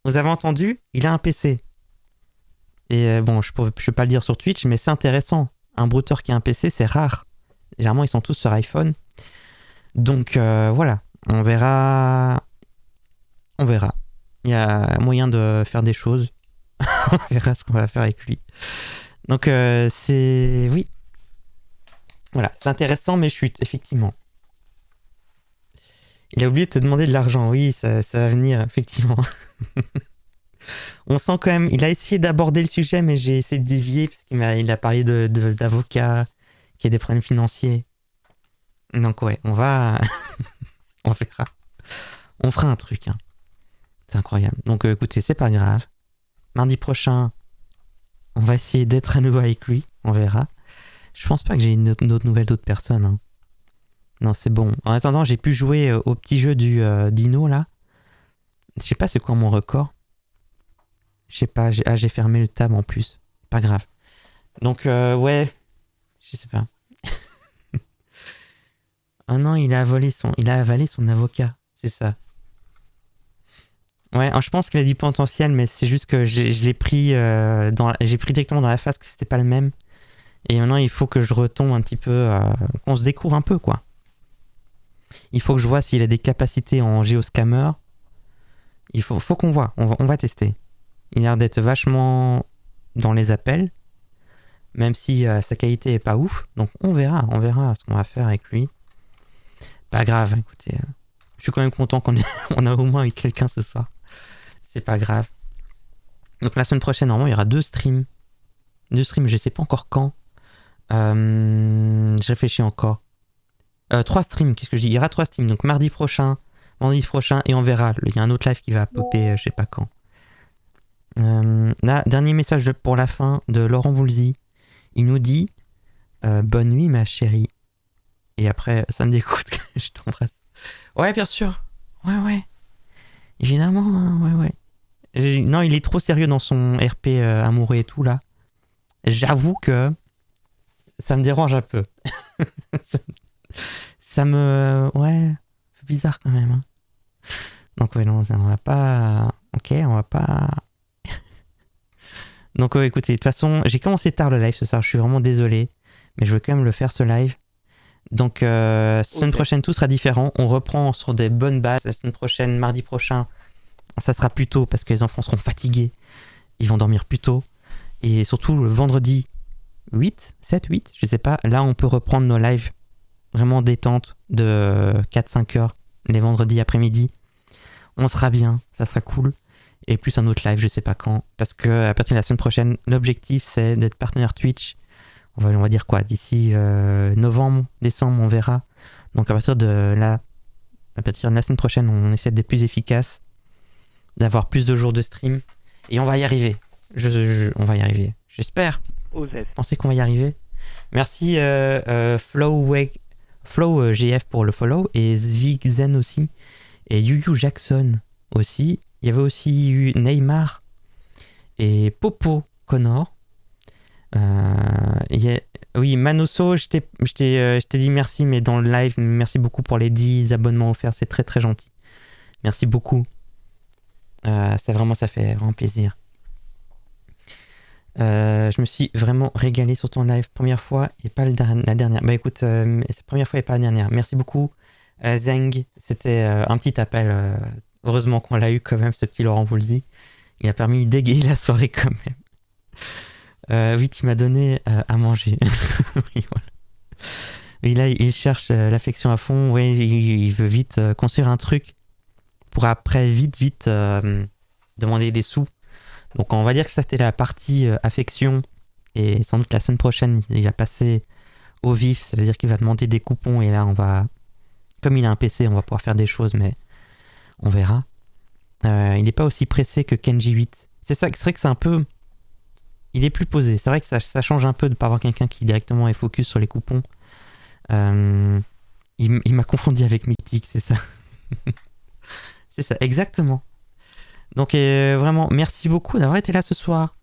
A: vous avez entendu, il a un PC. Et bon, je peux pas le dire sur Twitch, mais c'est intéressant. Un brouteur qui a un PC, c'est rare. Généralement, ils sont tous sur iPhone. Donc voilà, on verra. Il y a moyen de faire des choses. On verra ce qu'on va faire avec lui. Donc c'est... Oui. Voilà, c'est intéressant, mais chute, effectivement. Il a oublié de te demander de l'argent. Oui, ça va venir, effectivement. On sent quand même... Il a essayé d'aborder le sujet, mais j'ai essayé de dévier, parce qu'il a parlé d'avocats, qui a des problèmes financiers. Donc ouais, on va... on verra. On fera un truc, hein. C'est incroyable. Donc écoutez, c'est pas grave. Mardi prochain, on va essayer d'être à nouveau avec lui. On verra. Je pense pas que j'ai une autre nouvelle d'autres personnes, hein. Non, c'est bon. En attendant, j'ai pu jouer au petit jeu du Dino, là. Je sais pas c'est quoi mon record. Je sais pas, j'ai fermé le tab en plus. Pas grave. Donc, ouais, je sais pas. Ah non, il a avalé son avocat, c'est ça. Ouais, je pense qu'il a du potentiel, mais c'est juste que je l'ai pris j'ai pris directement dans la face que c'était pas le même. Et maintenant, il faut que je retombe un petit peu, qu'on se découvre un peu, quoi. Il faut que je vois s'il a des capacités en géoscammer. Il faut qu'on voit, on va tester. Il a l'air d'être vachement dans les appels, même si sa qualité est pas ouf. Donc on verra ce qu'on va faire avec lui. Pas grave, écoutez, je suis quand même content on a au moins eu quelqu'un ce soir. C'est pas grave. Donc la semaine prochaine, normalement, il y aura 2 streams. 2 streams, je sais pas encore quand. Je réfléchis encore. 3 streams, qu'est-ce que je dis? Il y aura 3 streams, donc mardi prochain, vendredi prochain, et on verra. Il y a un autre live qui va popper, je sais pas quand. Là, dernier message pour la fin de Laurent Voulzy. Il nous dit bonne nuit ma chérie. Et après, ça me dégoûte que je t'embrasse. Ouais, bien sûr. Ouais. Évidemment, hein, ouais. Non, il est trop sérieux dans son RP amoureux et tout, là. J'avoue que ça me dérange un peu. ça me... Ouais, c'est bizarre quand même. Hein. Donc, ouais, non, on va pas... Ok, on va pas... Donc, écoutez, de toute façon, j'ai commencé tard le live ce soir. Je suis vraiment désolé. Mais je veux quand même le faire, ce live. Donc, semaine prochaine, tout sera différent. On reprend sur des bonnes bases. La semaine prochaine, mardi prochain, ça sera plus tôt parce que les enfants seront fatigués. Ils vont dormir plus tôt. Et surtout, le vendredi 8, je sais pas. Là, on peut reprendre nos lives vraiment détente de 4-5 heures les vendredis après-midi. On sera bien, ça sera cool. Et plus un autre live, je sais pas quand. Parce que à partir de la semaine prochaine, l'objectif, c'est d'être partenaire Twitch. On va dire quoi, d'ici novembre, décembre, on verra. Donc à partir de la semaine prochaine, on essaie d'être plus efficace, d'avoir plus de jours de stream, et on va y arriver. On va y arriver. J'espère. Pensez qu'on va y arriver. Merci Flow GF pour le follow, et Zvigzen aussi, et Yuyu Jackson aussi. Il y avait aussi eu Neymar et Popo Connor. Oui, Manoso, je t'ai dit merci, mais dans le live, merci beaucoup pour les 10 abonnements offerts, c'est très très gentil. Merci beaucoup. Ça fait vraiment plaisir. Je me suis vraiment régalé sur ton live, première fois et pas la dernière. Bah écoute, c'est la première fois et pas la dernière. Merci beaucoup, Zeng. C'était un petit appel. Heureusement qu'on l'a eu quand même, ce petit Laurent Voulzy. Il a permis d'égayer la soirée quand même. Oui, tu m'as donné à manger. Oui, voilà. Oui, là, il cherche l'affection à fond. Oui, il veut vite construire un truc pour après vite demander des sous. Donc, on va dire que ça, c'était la partie affection. Et sans doute la semaine prochaine, il va passer au vif. C'est-à-dire qu'il va demander des coupons. Et là, comme il a un PC, on va pouvoir faire des choses, mais on verra. Il n'est pas aussi pressé que Kenji 8. C'est vrai que c'est un peu... Il est plus posé. C'est vrai que ça change un peu de ne pas avoir quelqu'un qui directement est focus sur les coupons. Il m'a confondu avec Mythique, c'est ça. C'est ça, exactement. Donc vraiment, merci beaucoup d'avoir été là ce soir.